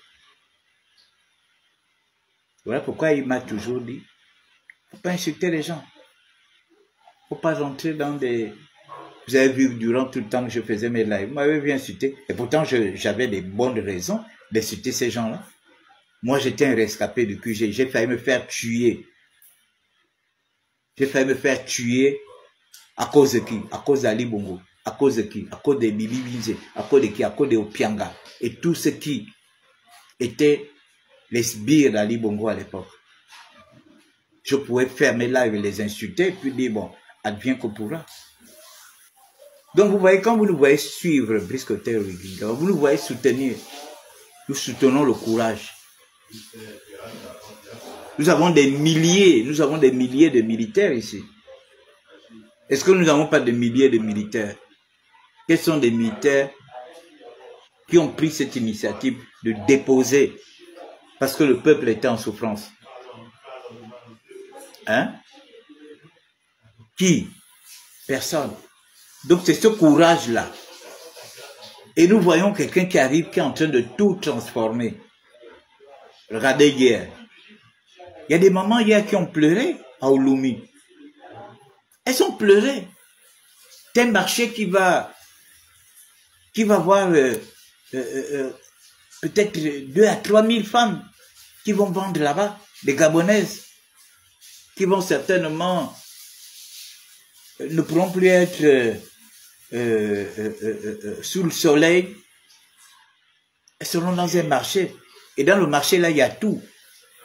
Voilà pourquoi il m'a toujours dit, faut pas insulter les gens. Faut pas rentrer dans des... Vous avez vu durant tout le temps que je faisais mes lives, vous m'avez vu insulter. Et pourtant, j'avais des bonnes raisons d'insulter ces gens-là. Moi, j'étais un rescapé du QG. J'ai failli me faire tuer. J'ai failli me faire tuer à cause de qui? À cause d'Ali Bongo. À cause de qui? À cause de Bibi Binze. À cause de qui? À cause de Opianga. Et tous ceux qui étaient les sbires d'Ali Bongo à l'époque. Je pouvais faire mes lives et les insulter, puis dire, bon, advient que pourra. Donc, vous voyez, quand vous nous voyez suivre Brice Clotaire Oligui Nguema, vous nous voyez soutenir. Nous soutenons le courage. Nous avons des milliers de militaires ici. Est-ce que nous n'avons pas de milliers de militaires? Quels sont des militaires qui ont pris cette initiative de déposer parce que le peuple était en souffrance? Hein? Qui? Personne. Donc c'est ce courage-là. Et nous voyons quelqu'un qui arrive, qui est en train de tout transformer. Regardez hier. Il y a des mamans hier qui ont pleuré à Ouloumi. Elles ont pleuré. C'est un marché qui va avoir peut-être 2 à 3 000 femmes qui vont vendre là-bas, des Gabonaises, qui vont certainement ne pourront plus être sous le soleil. Elles seront dans un marché. Et dans le marché, là, il y a tout.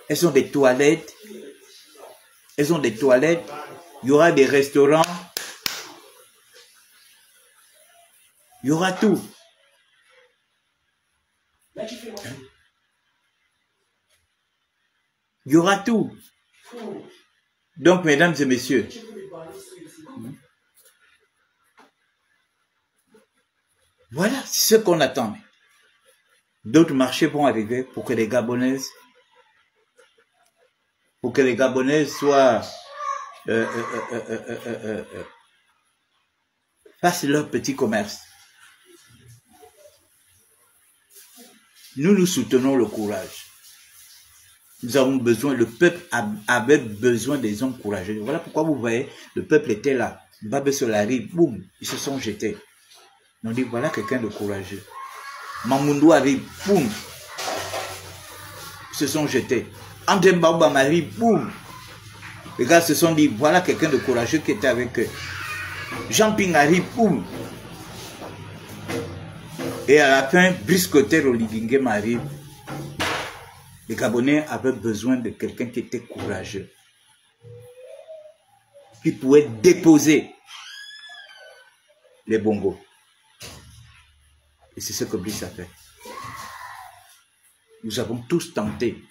Elles ont des toilettes. Elles ont des toilettes. Il y aura des restaurants. Il y aura tout. Il y aura tout. Donc, mesdames et messieurs, voilà, c'est ce qu'on attend. D'autres marchés vont arriver pour que les Gabonaises pour que les Gabonais soient fassent leur petit commerce. Nous soutenons le courage. Nous avons besoin, le peuple avait besoin des hommes courageux. Voilà pourquoi vous voyez, le peuple était là. Babé Solari, boum, ils se sont jetés. On dit, voilà quelqu'un de courageux. Mamoundou arrive, boum, ils se sont jetés. André Mbaba arrive, boum. Les gars se sont dit, voilà quelqu'un de courageux qui était avec eux. Jean Ping arrive, boum. Et à la fin, Brice Cotter Oligingem arrive. Les Gabonais avaient besoin de quelqu'un qui était courageux, qui pouvait déposer les bongos. Et c'est ce que Brice a fait. Nous avons tous tenté.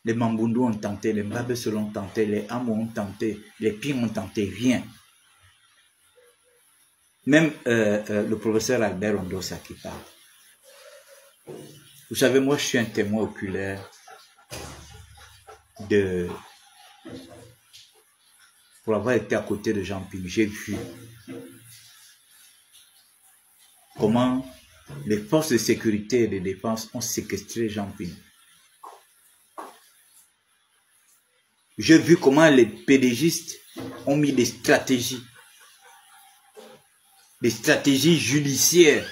Les Mambundu ont tenté, les Mbabesol ont tenté, les Amo ont tenté, les Ping ont tenté, rien. Même le professeur Albert Ondosa qui parle. Vous savez, moi je suis un témoin oculaire pour avoir été à côté de Jean Ping. J'ai vu comment les forces de sécurité et de défense ont séquestré Jean Ping. J'ai vu comment les PDGistes ont mis des stratégies judiciaires,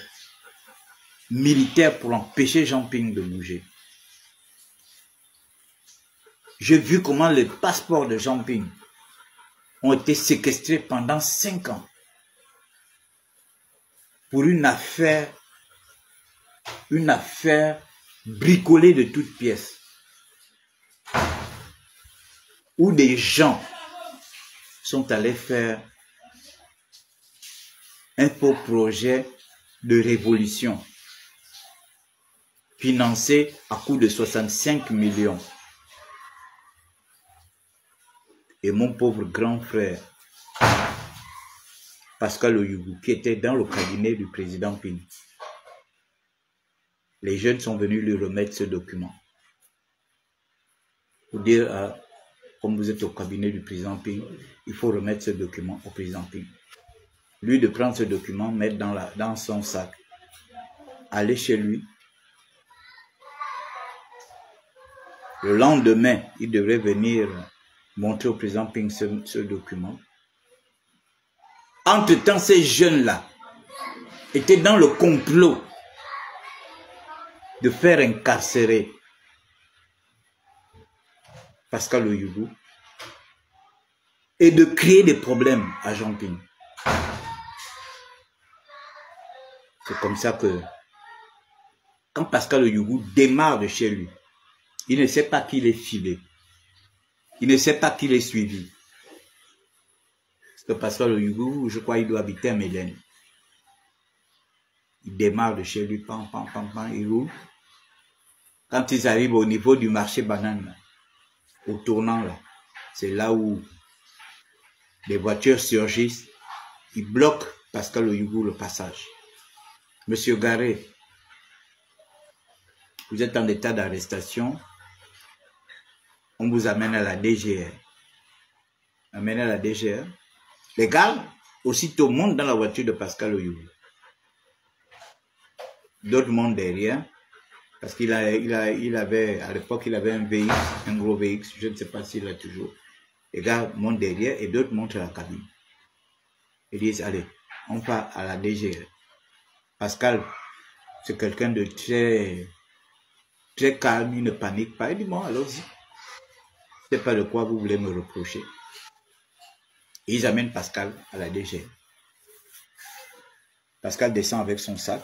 militaires pour empêcher Jean Ping de bouger. J'ai vu comment les passeports de Jean Ping ont été séquestrés pendant 5 ans pour une affaire bricolée de toutes pièces, où des gens sont allés faire un faux projet de révolution financé à coût de 65 millions. Et mon pauvre grand frère, Pascal Oyugou, qui était dans le cabinet du président Ping, les jeunes sont venus lui remettre ce document. Pour dire, comme vous êtes au cabinet du président Ping, il faut remettre ce document au président Ping. Lui de prendre ce document, mettre dans son sac, aller chez lui. Le lendemain, il devrait venir montrer au président Ping ce document. Entre-temps, ces jeunes-là étaient dans le complot de faire incarcérer Pascal Oyugou et de créer des problèmes à Jean Ping. C'est comme ça que quand Pascal Oyugou démarre de chez lui, il ne sait pas qui l'est filé. Il ne sait pas qui l'est suivi. Parce que Pascal Oyugou, je crois, il doit habiter à Mélène. Il démarre de chez lui, pam, pam, pam, pam, il roule. Quand ils arrivent au niveau du marché banane, au tournant là, c'est là où les voitures surgissent. Ils bloquent Pascal Oyugou le passage. Monsieur Garé, vous êtes en état d'arrestation. On vous amène à la DGR. Amené à la DGR. Les gars, aussitôt montent dans la voiture de Pascal Oyugou. D'autres montent derrière. Parce qu'il avait, à l'époque, il avait un véhicule, un gros véhicule. Je ne sais pas s'il l'a toujours. Les gars montent derrière et d'autres montent à la cabine. Ils disent, allez, on va à la DGR. Pascal, c'est quelqu'un de très calme, il ne panique pas. Il dit, bon, allons-y. Je ne sais pas de quoi vous voulez me reprocher. Et ils amènent Pascal à la DGR. Pascal descend avec son sac.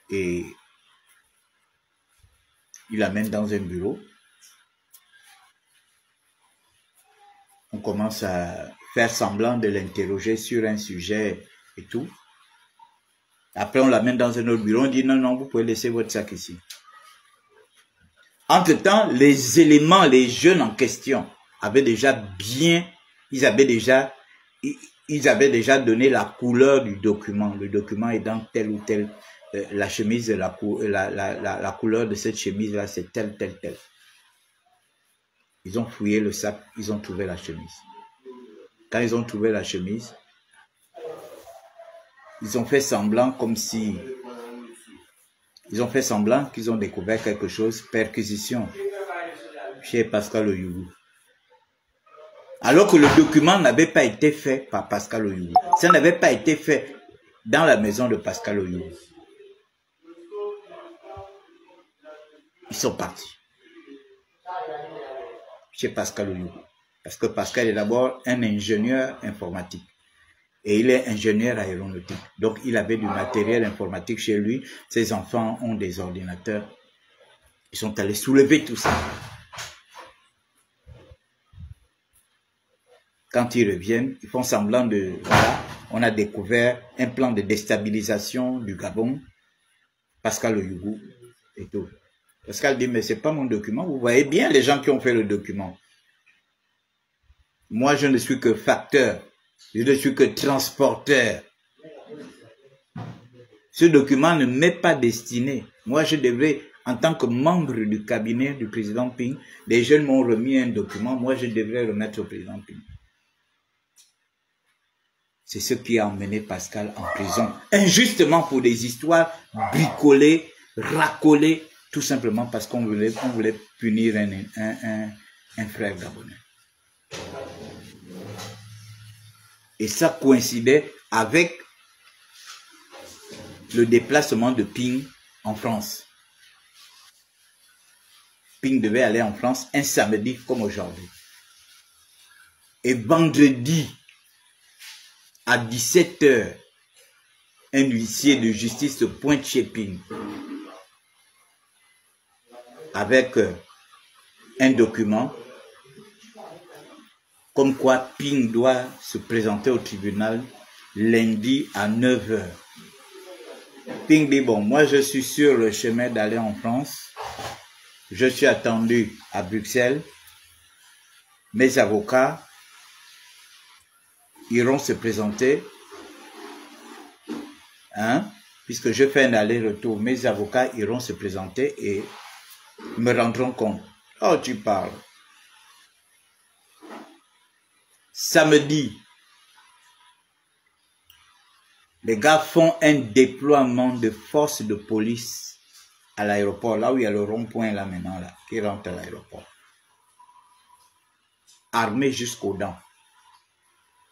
Et il l'amène dans un bureau. On commence à faire semblant de l'interroger sur un sujet et tout. Après, on l'amène dans un autre bureau. On dit, non, non, vous pouvez laisser votre sac ici. Entre-temps, les éléments, les jeunes en question avaient déjà ils avaient déjà donné la couleur du document. Le document est dans tel ou tel la chemise, la couleur de cette chemise-là, c'est tel. Ils ont fouillé le sac, ils ont trouvé la chemise. Quand ils ont trouvé la chemise, ils ont fait semblant comme si... Ils ont fait semblant qu'ils ont découvert quelque chose, perquisition chez Pascal Oyougou. Alors que le document n'avait pas été fait par Pascal Oyougou. Ça n'avait pas été fait dans la maison de Pascal Oyougou. Ils sont partis chez Pascal Oyougou. Parce que Pascal est d'abord un ingénieur informatique. Et il est ingénieur aéronautique. Donc, il avait du matériel informatique chez lui. Ses enfants ont des ordinateurs. Ils sont allés soulever tout ça. Quand ils reviennent, ils font semblant de... Voilà, on a découvert un plan de déstabilisation du Gabon. Pascal Oyougou et tout. Pascal dit, mais c'est pas mon document. Vous voyez bien les gens qui ont fait le document. Moi, je ne suis que facteur. Je ne suis que transporteur. Ce document ne m'est pas destiné. Moi, je devrais, en tant que membre du cabinet du président Ping, les jeunes m'ont remis un document. Moi, je devrais remettre au président Ping. C'est ce qui a emmené Pascal en prison. Injustement pour des histoires bricolées, racolées, tout simplement parce qu'on voulait punir un frère gabonais. Et ça coïncidait avec le déplacement de Ping en France. Ping devait aller en France un samedi comme aujourd'hui. Et vendredi, à 17 h, un huissier de justice se pointe chez Ping avec un document comme quoi Ping doit se présenter au tribunal lundi à 9 h. Ping dit, bon, moi je suis sur le chemin d'aller en France. Je suis attendu à Bruxelles. Mes avocats iront se présenter. Puisque je fais un aller-retour, mes avocats iront se présenter et me rendront compte. Oh, tu parles. Samedi, les gars font un déploiement de forces de police à l'aéroport, là où il y a le rond-point là maintenant, là, qui rentre à l'aéroport. Armés jusqu'aux dents.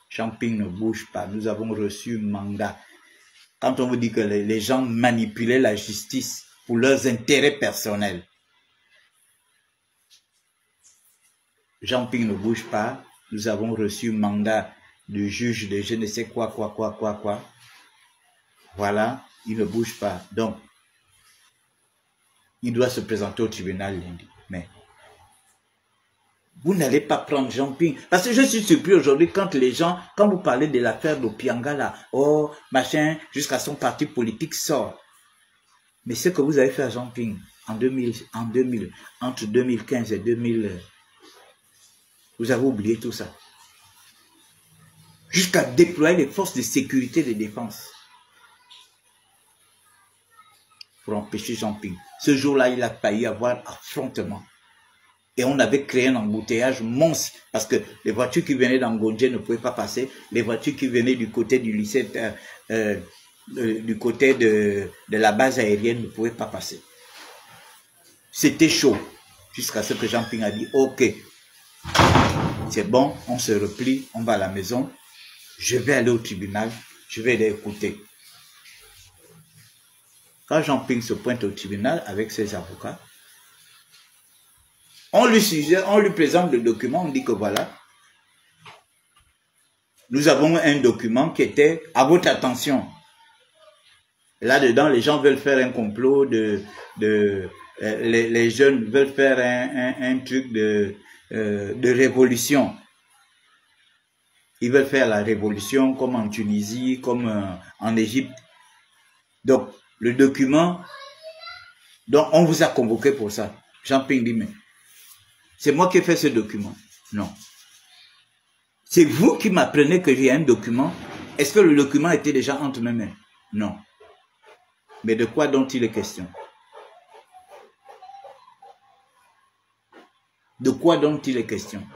Champing ne bouge pas. Nous avons reçu mandat. Quand on vous dit que les gens manipulaient la justice pour leurs intérêts personnels, Champing ne bouge pas. Nous avons reçu mandat du juge de je ne sais quoi. Voilà, il ne bouge pas. Donc, il doit se présenter au tribunal lundi. Mais, vous n'allez pas prendre Champing. Parce que je suis surpris aujourd'hui quand les gens, quand vous parlez de l'affaire d'Opianga là, oh, machin, jusqu'à son parti politique sort. Mais ce que vous avez fait à Champing en 2000, entre 2015 et 2000, vous avez oublié tout ça. Jusqu'à déployer les forces de sécurité et de défense pour empêcher Champing. Ce jour-là, il a failli avoir affrontement. Et on avait créé un embouteillage monstre parce que les voitures qui venaient d'Angondje ne pouvaient pas passer. Les voitures qui venaient du côté du lycée, du côté de la base aérienne ne pouvaient pas passer. C'était chaud. Jusqu'à ce que Champing a dit, ok, c'est bon, on se replie, on va à la maison. Je vais aller au tribunal, je vais les écouter. Quand Champing se pointe au tribunal avec ses avocats, on lui présente le document, on dit que voilà, nous avons un document qui était à votre attention. Là-dedans, les gens veulent faire un complot les jeunes veulent faire un truc de révolution. Ils veulent faire la révolution comme en Tunisie, comme en Égypte. Donc, le document, donc on vous a convoqué pour ça. Champing dit, mais c'est moi qui ai fait ce document. Non. C'est vous qui m'apprenez que j'ai un document. Est-ce que le document était déjà entre mes mains? Non. Mais de quoi dont il est question? De quoi dont il est question?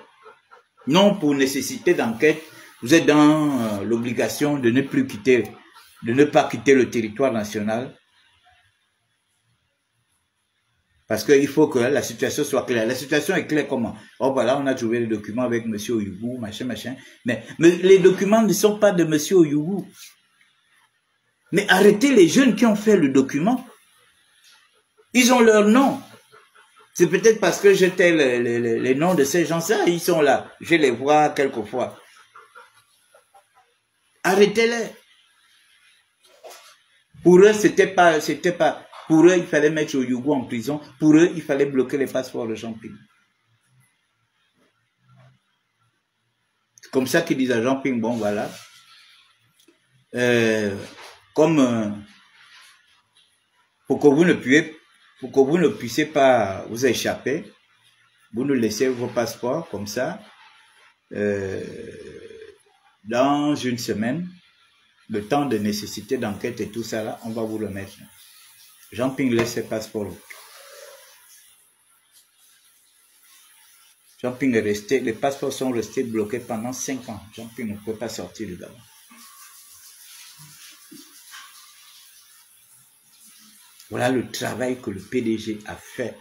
Non, pour nécessité d'enquête, vous êtes dans l'obligation de ne pas quitter le territoire national. Parce qu'il faut que la situation soit claire. La situation est claire comment? Oh voilà, on a trouvé les documents avec M. Oyougou, machin, machin. Mais les documents ne sont pas de M. Oyougou. Mais arrêtez les jeunes qui ont fait le document. Ils ont leur nom. C'est peut-être parce que j'étais les noms de ces gens-là, ils sont là. Je les vois quelquefois. Arrêtez-les. Pour eux, pour eux, il fallait mettre Oyougou en prison. Pour eux, il fallait bloquer les passeports de Jean-Ping. C'est comme ça qu'ils disent à Jean-Ping, bon voilà. Pour que vous ne puissiez pas vous échapper, vous nous laissez vos passeports comme ça. Dans une semaine, le temps de nécessité d'enquête et tout ça là, on va vous le mettre. Jean-Ping laisse ses passeports. Jean-Ping est resté, les passeports sont restés bloqués pendant 5 ans. Jean-Ping ne peut pas sortir du Gabon. Voilà le travail que le PDG a fait.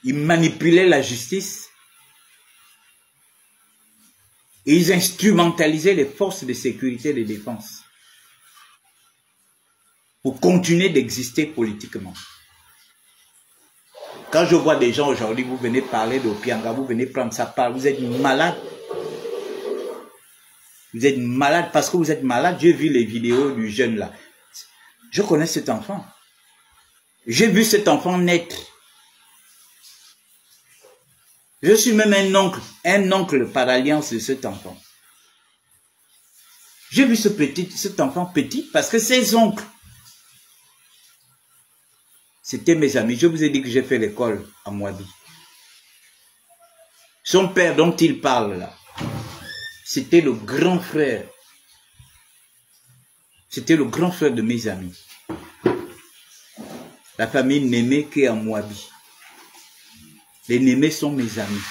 Ils manipulaient la justice et ils instrumentalisaient les forces de sécurité et de défense pour continuer d'exister politiquement. Quand je vois des gens aujourd'hui, vous venez parler d'Opianga, vous venez prendre sa part, vous êtes malade. Vous êtes malade parce que vous êtes malade. J'ai vu les vidéos du jeune là. Je connais cet enfant. J'ai vu cet enfant naître. Je suis même un oncle par alliance de cet enfant. J'ai vu cet enfant petit parce que ses oncles, c'était mes amis. Je vous ai dit que j'ai fait l'école à Mouabi. Son père dont il parle là, c'était le grand frère. C'était le grand frère de mes amis. La famille Némé qui est à Mouabi. Les Némé sont mes amis.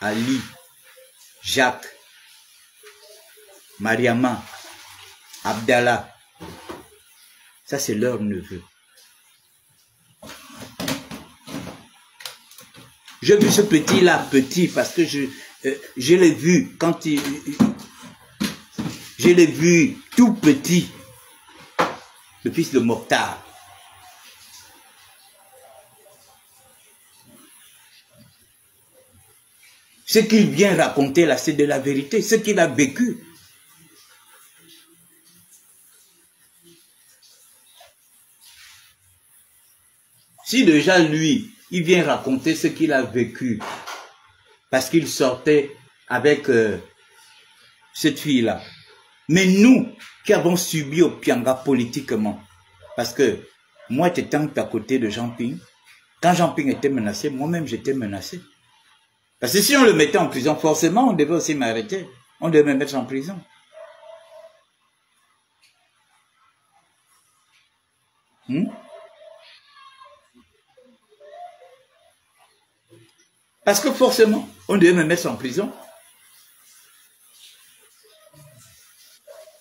Ali, Jacques, Mariama, Abdallah. Ça, c'est leur neveu. J'ai vu ce petit-là, petit, parce que je l'ai vu quand je l'ai vu tout petit, le fils de Mokhtar. Ce qu'il vient raconter là, c'est de la vérité, ce qu'il a vécu. Si déjà lui, il vient raconter ce qu'il a vécu, parce qu'il sortait avec cette fille-là. Mais nous, qui avons subi Opianga politiquement, parce que moi, j'étais à côté de Jean-Ping, quand Jean-Ping était menacé, moi-même j'étais menacé. Parce que si on le mettait en prison, forcément, on devait aussi m'arrêter. On devait me mettre en prison. Parce que forcément, on devait me mettre en prison.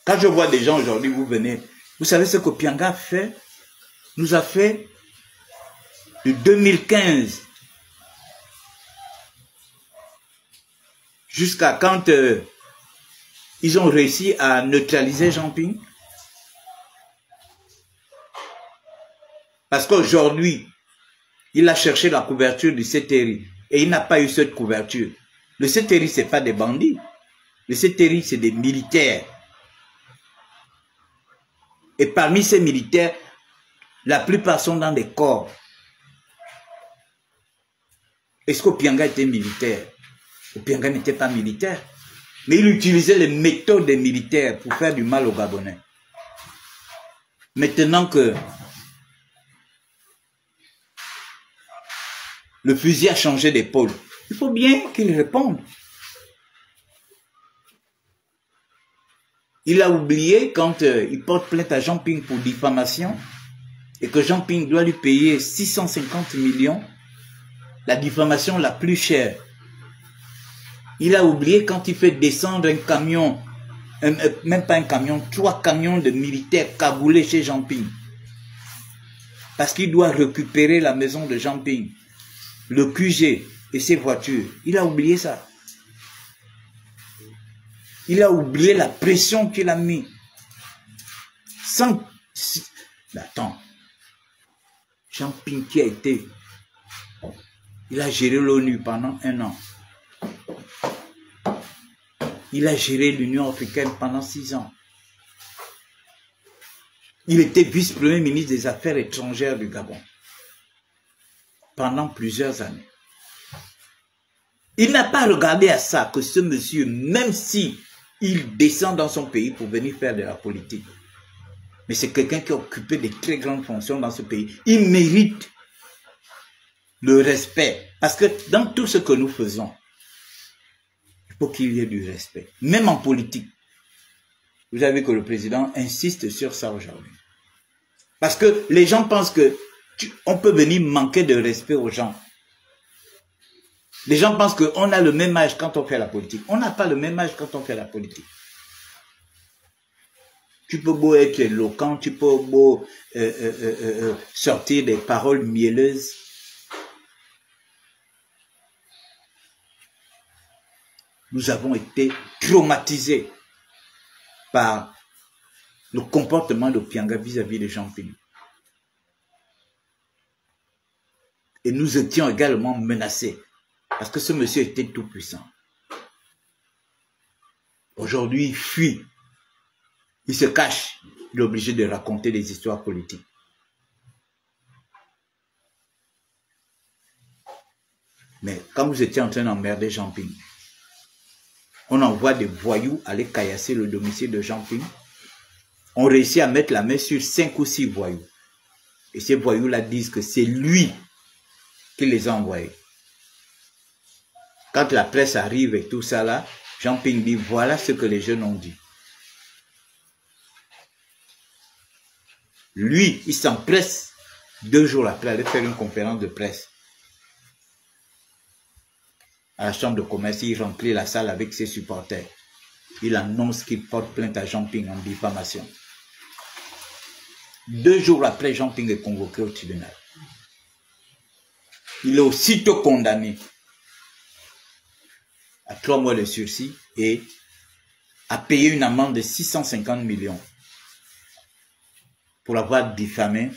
Quand je vois des gens aujourd'hui, vous venez, vous savez ce qu'Opianga fait, nous a fait de 2015 jusqu'à quand ils ont réussi à neutraliser Jean-Ping. Parce qu'aujourd'hui, il a cherché la couverture du CTRI et il n'a pas eu cette couverture. Le CTRI, ce n'est pas des bandits. Le CTRI, c'est des militaires. Et parmi ces militaires, la plupart sont dans des corps. Est-ce qu'Opianga était militaire? Opianga n'était pas militaire. Mais il utilisait les méthodes des militaires pour faire du mal aux Gabonais. Maintenant que le fusil a changé d'épaule, il faut bien qu'il réponde. Il a oublié quand il porte plainte à Jean Ping pour diffamation et que Jean Ping doit lui payer 650 millions, la diffamation la plus chère. Il a oublié quand il fait descendre un camion, même pas un camion, 3 camions de militaires cagoulés chez Jean Ping. Parce qu'il doit récupérer la maison de Jean Ping, le QG et ses voitures. Il a oublié ça. Il a oublié la pression qu'il a mis. Sans... Mais attends. Jean Ping qui a été... Il a géré l'ONU pendant 1 an. Il a géré l'Union africaine pendant 6 ans. Il était vice-premier ministre des Affaires étrangères du Gabon pendant plusieurs années. Il n'a pas regardé à ça que ce monsieur, même si il descend dans son pays pour venir faire de la politique, mais c'est quelqu'un qui a occupé de très grandes fonctions dans ce pays, il mérite le respect. Parce que dans tout ce que nous faisons, il faut qu'il y ait du respect, même en politique. Vous avez vu que le président insiste sur ça aujourd'hui. Parce que les gens pensent que on peut venir manquer de respect aux gens. Les gens pensent qu'on a le même âge quand on fait la politique. On n'a pas le même âge quand on fait la politique. Tu peux beau être éloquent, tu peux beau sortir des paroles mielleuses. Nous avons été traumatisés par le comportement de Pianga vis-à-vis de Jean Ping. Et nous étions également menacés parce que ce monsieur était tout puissant. Aujourd'hui, il fuit, il se cache, il est obligé de raconter des histoires politiques. Mais quand vous étiez en train d'emmerder Jean Ping, on envoie des voyous aller caillasser le domicile de Jean Ping. On réussit à mettre la main sur 5 ou 6 voyous. Et ces voyous-là disent que c'est lui qui les a envoyés. Quand la presse arrive et tout ça là, Jean Ping dit, voilà ce que les jeunes ont dit. Lui, il s'empresse 2 jours après aller faire une conférence de presse. À la chambre de commerce, il remplit la salle avec ses supporters. Il annonce qu'il porte plainte à Jean Ping en diffamation. 2 jours après, Jean Ping est convoqué au tribunal. Il est aussitôt condamné à 3 mois de sursis et à payer une amende de 650 millions pour avoir diffamé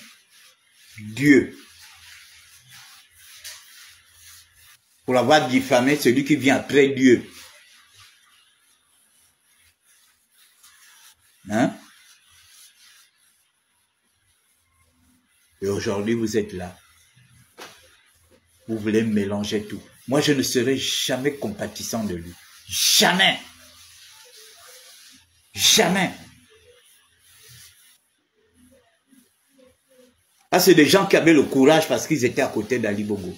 Dieu. Pour avoir diffamé celui qui vient après Dieu. Hein? Et aujourd'hui, vous êtes là. Vous voulez mélanger tout. Moi, je ne serai jamais compatissant de lui. Jamais. Jamais. Ah, c'est des gens qui avaient le courage parce qu'ils étaient à côté d'Ali Bongo.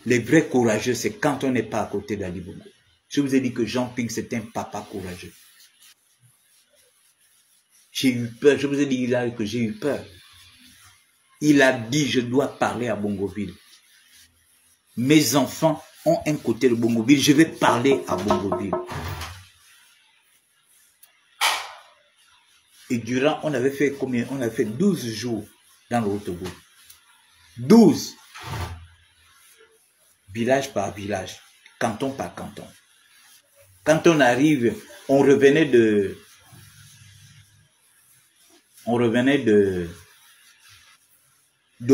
Les vrais courageux, c'est quand on n'est pas à côté d'Ali Bongo. Je vous ai dit que Jean Ping, c'est un papa courageux. J'ai eu peur. Je vous ai dit là que j'ai eu peur. Il a dit, je dois parler à Bongoville. Mes enfants ont un côté de Bongoville. Je vais parler à Bongoville. Et durant, on avait fait combien? On avait fait 12 jours dans l'autobus. 12. Village par village. Canton par canton. Quand on arrive, on revenait de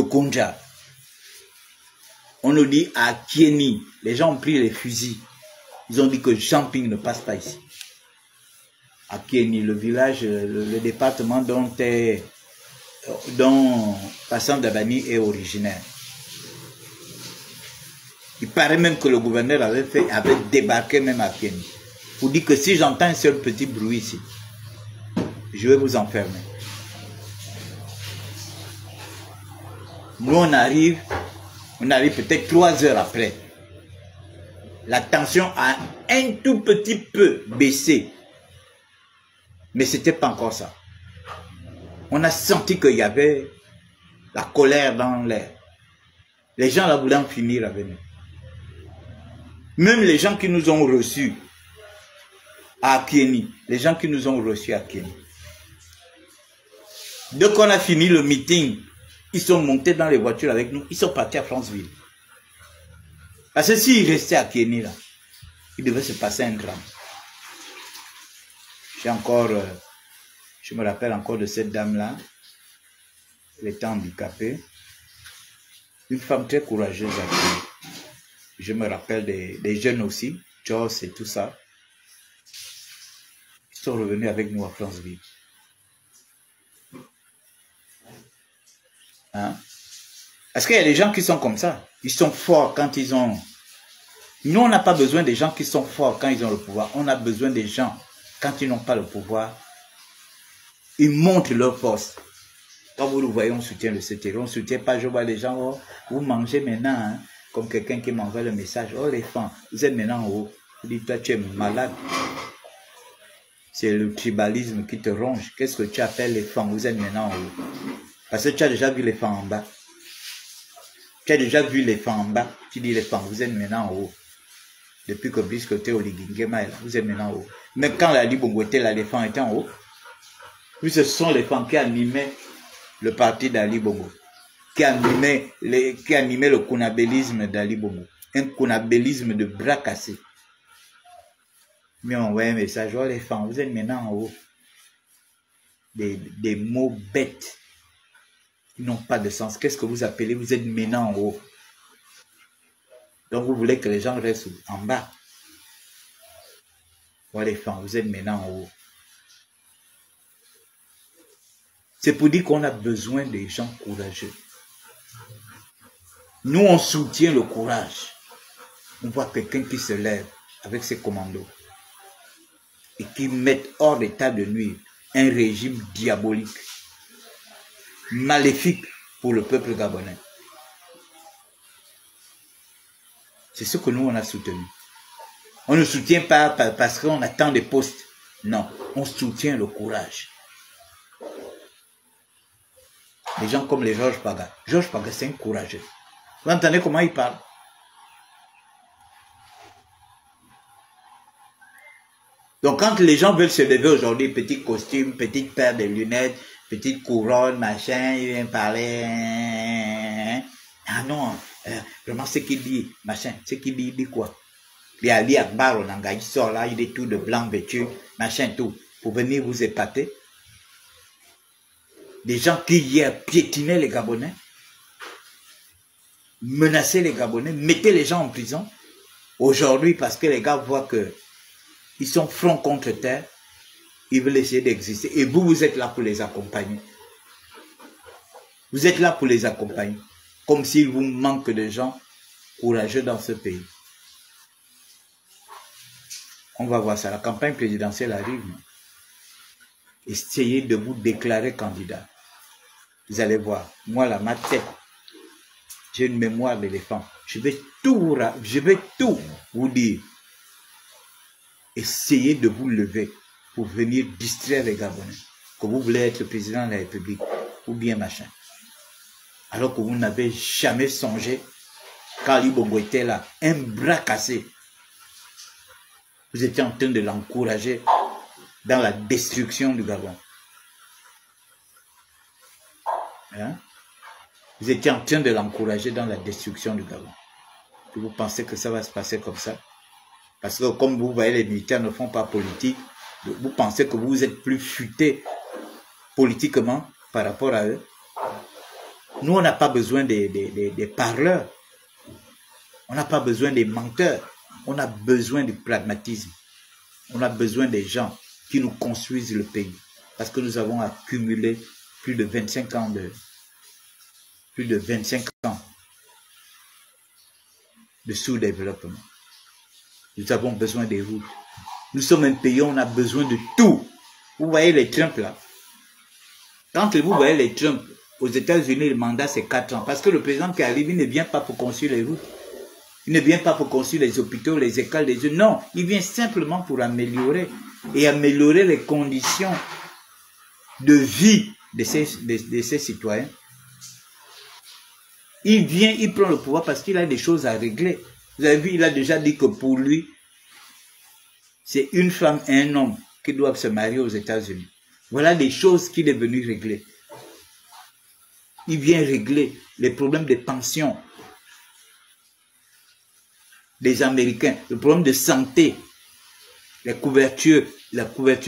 Konja. On nous dit à Kieni, les gens ont pris les fusils. Ils ont dit que Jean Ping ne passe pas ici. À Kieni, le village, le département dont Passant Dabani est originaire. Il paraît même que le gouverneur avait débarqué même à Kieni. Pour dire que si j'entends un seul petit bruit ici, je vais vous enfermer. Nous, on arrive peut-être 3 heures après. La tension a un tout petit peu baissé. Mais ce n'était pas encore ça. On a senti qu'il y avait la colère dans l'air. Les gens là voulaient en finir avec nous. Même les gens qui nous ont reçus à Akieni, les gens qui nous ont reçus à Akieni. Dès qu'on a fini le meeting, ils sont montés dans les voitures avec nous, ils sont partis à Franceville. Parce que s'ils restaient à Akieni là, il devait se passer un drame. Je me rappelle encore de cette dame-là, elle était handicapée, une femme très courageuse. Je me rappelle des jeunes aussi, Joss et tout ça. Ils sont revenus avec nous à Franceville. Hein? Parce qu'il y a des gens qui sont comme ça. Ils sont forts quand ils ont... Nous, on n'a pas besoin des gens qui sont forts quand ils ont le pouvoir. On a besoin des gens, quand ils n'ont pas le pouvoir, ils montrent leur force. Quand vous le voyez, on soutient le CTR. On ne soutient pas, je vois les gens, oh, vous mangez maintenant, hein, comme quelqu'un qui m'envoie le message, oh les femmes, vous êtes maintenant en haut. Vous dites, toi tu es malade. C'est le tribalisme qui te ronge. Qu'est-ce que tu appelles les femmes? Vous êtes maintenant en haut. Parce que tu as déjà vu les femmes en bas. Tu as déjà vu les femmes en bas. Tu dis les femmes, vous êtes maintenant en haut. Depuis que Biscotte au Ligingema, vous êtes maintenant en haut. Mais quand la Libongo était là, les femmes étaient en haut. Puis ce sont les femmes qui animaient le parti d'Ali Bongo, qui animait le konabélisme d'Ali Bongo. Un konabélisme de bras cassés. Mais on voit un message, oh les femmes, vous êtes maintenant en haut. Des mots bêtes qui n'ont pas de sens. Qu'est-ce que vous appelez? Vous êtes maintenant en haut. Donc vous voulez que les gens restent en bas. Oh les femmes, vous êtes maintenant en haut. C'est pour dire qu'on a besoin des gens courageux. Nous, on soutient le courage. On voit quelqu'un qui se lève avec ses commandos et qui met hors d'état de nuire un régime diabolique, maléfique pour le peuple gabonais. C'est ce que nous, on a soutenu. On ne soutient pas parce qu'on attend des postes. Non, on soutient le courage. Des gens comme les Georges Paga. Georges Paga, c'est un courageux. Vous entendez comment il parle? Donc quand les gens veulent se lever aujourd'hui, petit costume, petite paire de lunettes, petite couronne, machin, il vient parler. Ah non, vraiment ce qu'il dit, machin, ce qu'il dit, il dit quoi? Il y a Ali Akbar, il sort là, il est tout de blanc vêtu, machin, tout, pour venir vous épater. Des gens qui hier piétinaient les Gabonais, menaçaient les Gabonais, mettaient les gens en prison. Aujourd'hui, parce que les gars voient que ils sont front contre terre, ils veulent essayer d'exister. Et vous, vous êtes là pour les accompagner. Vous êtes là pour les accompagner. Comme s'il vous manque de gens courageux dans ce pays. On va voir ça. La campagne présidentielle arrive. Essayez de vous déclarer candidat. Vous allez voir. Moi, là, ma tête, j'ai une mémoire d'éléphant. Je vais tout vous dire. Essayez de vous lever pour venir distraire les Gabonais. Que vous voulez être président de la République ou bien machin. Alors que vous n'avez jamais songé, quand Ali Bongo était là, un bras cassé. Vous étiez en train de l'encourager dans la destruction du Gabon. Hein? Vous étiez en train de l'encourager dans la destruction du Gabon. Et vous pensez que ça va se passer comme ça? Parce que comme vous voyez, les militaires ne font pas politique, vous pensez que vous êtes plus futé politiquement par rapport à eux. Nous, on n'a pas besoin des parleurs. On n'a pas besoin des menteurs. On a besoin du pragmatisme. On a besoin des gens qui nous construisent le pays. Parce que nous avons accumulé plus de 25 ans de sous-développement. Nous avons besoin des routes. Nous sommes un pays où on a besoin de tout. Vous voyez les Trump là. Quand vous voyez les Trump, aux États-Unis, le mandat c'est 4 ans. Parce que le président qui arrive, il ne vient pas pour construire les routes. Il ne vient pas pour construire les hôpitaux, les écoles, les yeux. Non, il vient simplement pour améliorer et améliorer les conditions de vie de ses citoyens. Il vient, il prend le pouvoir parce qu'il a des choses à régler. Vous avez vu, il a déjà dit que pour lui, c'est une femme et un homme qui doivent se marier aux États-Unis. Voilà des choses qu'il est venu régler. Il vient régler les problèmes de pension des Américains, le problème de santé, la couverture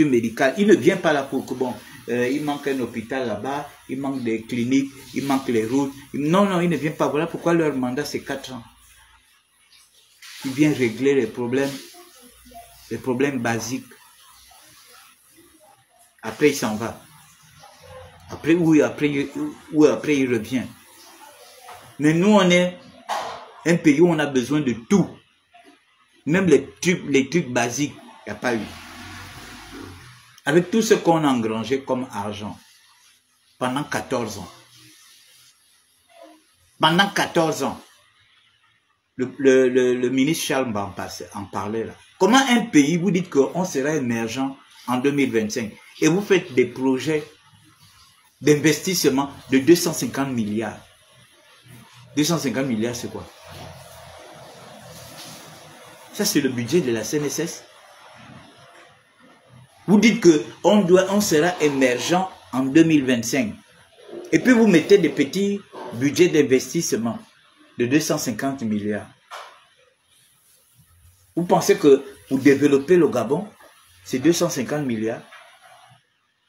médicale. Il ne vient pas là pour que, bon, il manque un hôpital là-bas, il manque des cliniques, il manque les routes. Non, non, il ne vient pas. Voilà pourquoi leur mandat, c'est 4 ans. Il vient régler les problèmes basiques. Après, il s'en va. Après, après, il revient. Mais nous, on est un pays où on a besoin de tout. Même les trucs basiques, il n'y a pas eu. Avec tout ce qu'on a engrangé comme argent pendant 14 ans. Pendant 14 ans. Le ministre Charles en parlait là. Comment un pays, vous dites qu'on sera émergent en 2025 et vous faites des projets d'investissement de 250 milliards. 250 milliards, c'est quoi? Ça, c'est le budget de la CNSS. Vous dites qu'on sera émergent en 2025. Et puis vous mettez des petits budgets d'investissement de 250 milliards. Vous pensez que pour développer le Gabon, c'est 250 milliards?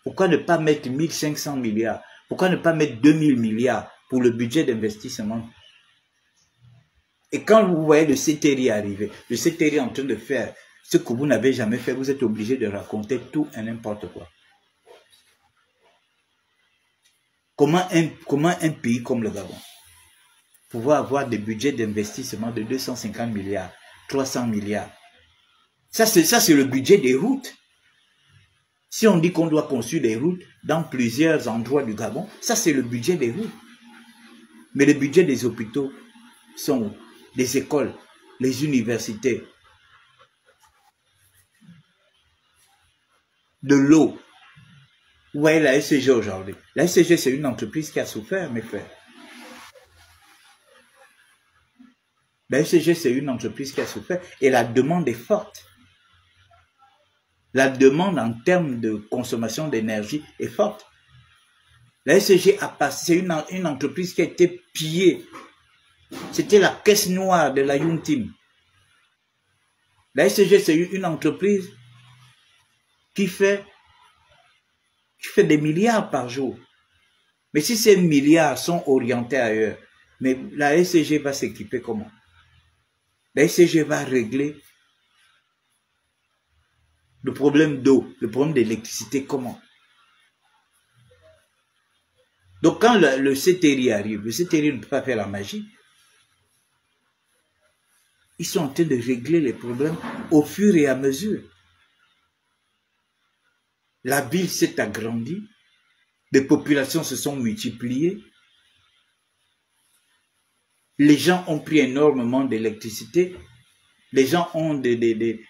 Pourquoi ne pas mettre 1500 milliards? Pourquoi ne pas mettre 2000 milliards pour le budget d'investissement? Et quand vous voyez le CTRI arriver, le CTRI en train de faire ce que vous n'avez jamais fait, vous êtes obligé de raconter tout et n'importe quoi. Comment un pays comme le Gabon pouvoir avoir des budgets d'investissement de 250 milliards, 300 milliards? Ça, c'est le budget des routes. Si on dit qu'on doit construire des routes dans plusieurs endroits du Gabon, ça, c'est le budget des routes. Mais le budget des hôpitaux sont les écoles, les universités, de l'eau. Vous voyez la SCG aujourd'hui. La SCG, c'est une entreprise qui a souffert, mes frères. La SCG, c'est une entreprise qui a souffert et la demande est forte. La demande en termes de consommation d'énergie est forte. La SCG a passé, c'est une entreprise qui a été pillée. C'était la caisse noire de la Yuntim. La SCG, c'est une entreprise qui fait des milliards par jour. Mais si ces milliards sont orientés ailleurs, mais la SCG va s'équiper comment? La SCG va régler le problème d'eau, le problème d'électricité comment? Donc quand le CTRI arrive, le CTRI ne peut pas faire la magie. Ils sont en train de régler les problèmes au fur et à mesure. La ville s'est agrandie, les populations se sont multipliées, les gens ont pris énormément d'électricité, les gens ont des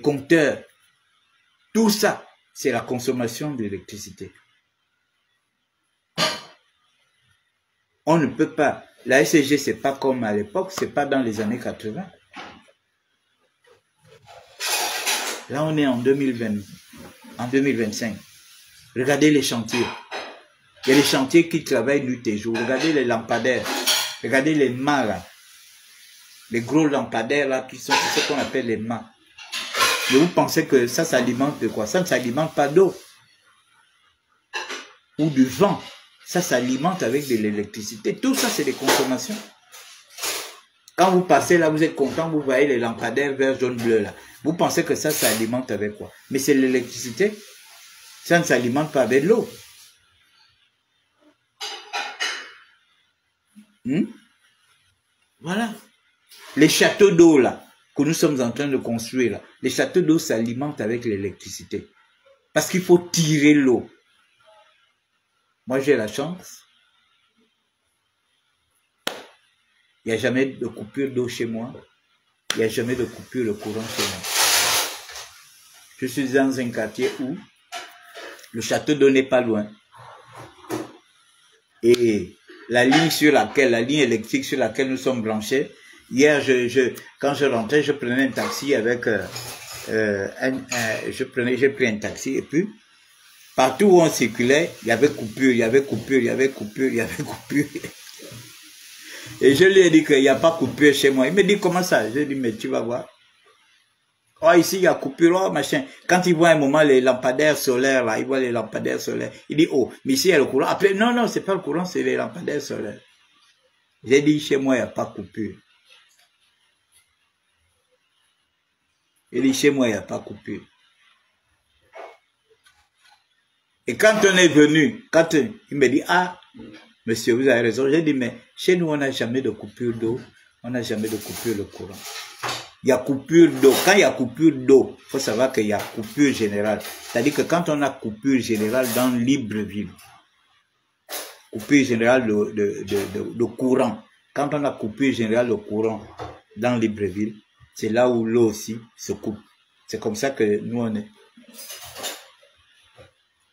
compteurs. Tout ça, c'est la consommation d'électricité. On ne peut pas. La SCG, c'est pas comme à l'époque, c'est pas dans les années 80. Là, on est en 2020, en 2025. Regardez les chantiers. Il y a des chantiers qui travaillent nuit et jour. Regardez les lampadaires. Regardez les mâts là. Les gros lampadaires là qui sont ce qu'on appelle les mâts. Mais vous pensez que ça s'alimente de quoi? Ça ne s'alimente pas d'eau. Ou du vent. Ça s'alimente avec de l'électricité. Tout ça, c'est des consommations. Quand vous passez là, vous êtes content, vous voyez les lampadaires vert, jaune, bleu là. Vous pensez que ça s'alimente avec quoi? Mais c'est l'électricité. Ça ne s'alimente pas avec l'eau. Voilà. Les châteaux d'eau là, que nous sommes en train de construire là, les châteaux d'eau s'alimentent avec l'électricité. Parce qu'il faut tirer l'eau. Moi j'ai la chance Il n'y a jamais de coupure d'eau chez moi. Il n'y a jamais de coupure de courant chez moi. Je suis dans un quartier où le château d'eau n'est pas loin. Et la ligne électrique sur laquelle nous sommes branchés, hier, quand je rentrais, je prenais un taxi avec, j'ai pris un taxi et puis, partout où on circulait, il y avait coupure, il y avait coupure, il y avait coupure, il y avait coupure. Et je lui ai dit qu'il n'y a pas coupure chez moi. Il me dit, comment ça? Je lui ai dit, mais tu vas voir. Oh, ici, il y a coupure, oh, machin. Quand il voit un moment les lampadaires solaires, là, il voit les lampadaires solaires. Il dit, oh, mais ici, il y a le courant. Après, non, non, c'est pas le courant, c'est les lampadaires solaires. J'ai dit, chez moi, il n'y a pas coupure. Il dit, chez moi, il n'y a pas coupure. Et quand on est venu, il me dit, ah, monsieur, vous avez raison. J'ai dit, mais chez nous, on n'a jamais de coupure d'eau. On n'a jamais de coupure de courant. Il y a coupure d'eau. Quand il y a coupure d'eau, il faut savoir qu'il y a coupure générale. C'est-à-dire que quand on a coupure générale dans Libreville, coupure générale de courant, quand on a coupure générale de courant dans Libreville, c'est là où l'eau aussi se coupe. C'est comme ça que nous on est.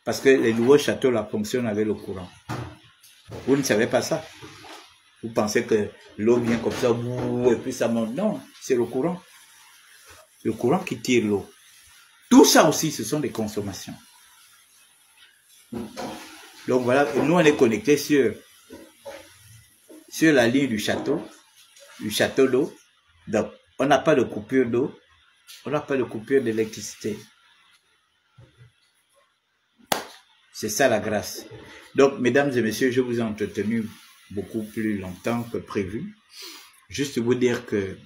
Parce que les nouveaux châteaux là fonctionnent avec le courant. Vous ne savez pas ça. Vous pensez que l'eau vient comme ça, et puis ça monte. Non, c'est le courant. Le courant qui tire l'eau. Tout ça aussi, ce sont des consommations. Donc voilà, nous on est connectés sur la ligne du château d'eau. Donc on n'a pas de coupure d'eau, on n'a pas de coupure d'électricité. C'est ça la grâce. Donc mesdames et messieurs, je vous ai entretenu beaucoup plus longtemps que prévu. Juste vous dire que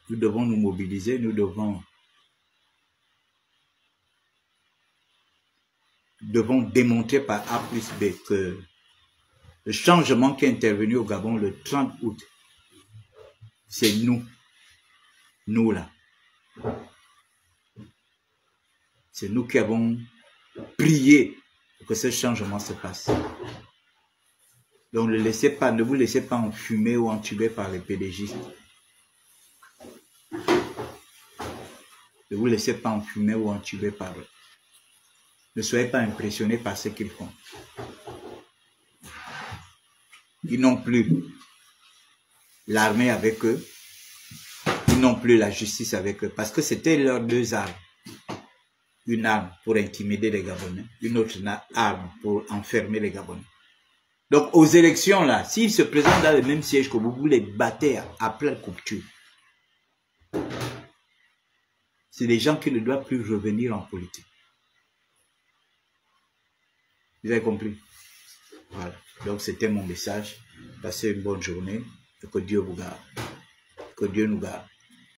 nous devons nous mobiliser, nous devons démontrer par A plus B que le changement qui est intervenu au Gabon le 30 août, c'est nous là. C'est nous qui avons prié pour que ce changement se passe. Donc ne vous laissez pas enfumer ou entuber par les PDgistes. Ne vous laissez pas enfumer ou entuber par eux. Ne soyez pas impressionnés par ce qu'ils font. Ils n'ont plus l'armée avec eux. Ils n'ont plus la justice avec eux. Parce que c'était leurs deux armes. Une arme pour intimider les Gabonais. Une autre arme pour enfermer les Gabonais. Donc aux élections là, s'ils se présentent dans le même siège que vous les battez à pleine couture. C'est des gens qui ne doivent plus revenir en politique. Vous avez compris? Voilà. Donc c'était mon message. Passez une bonne journée et que Dieu vous garde. Que Dieu nous garde.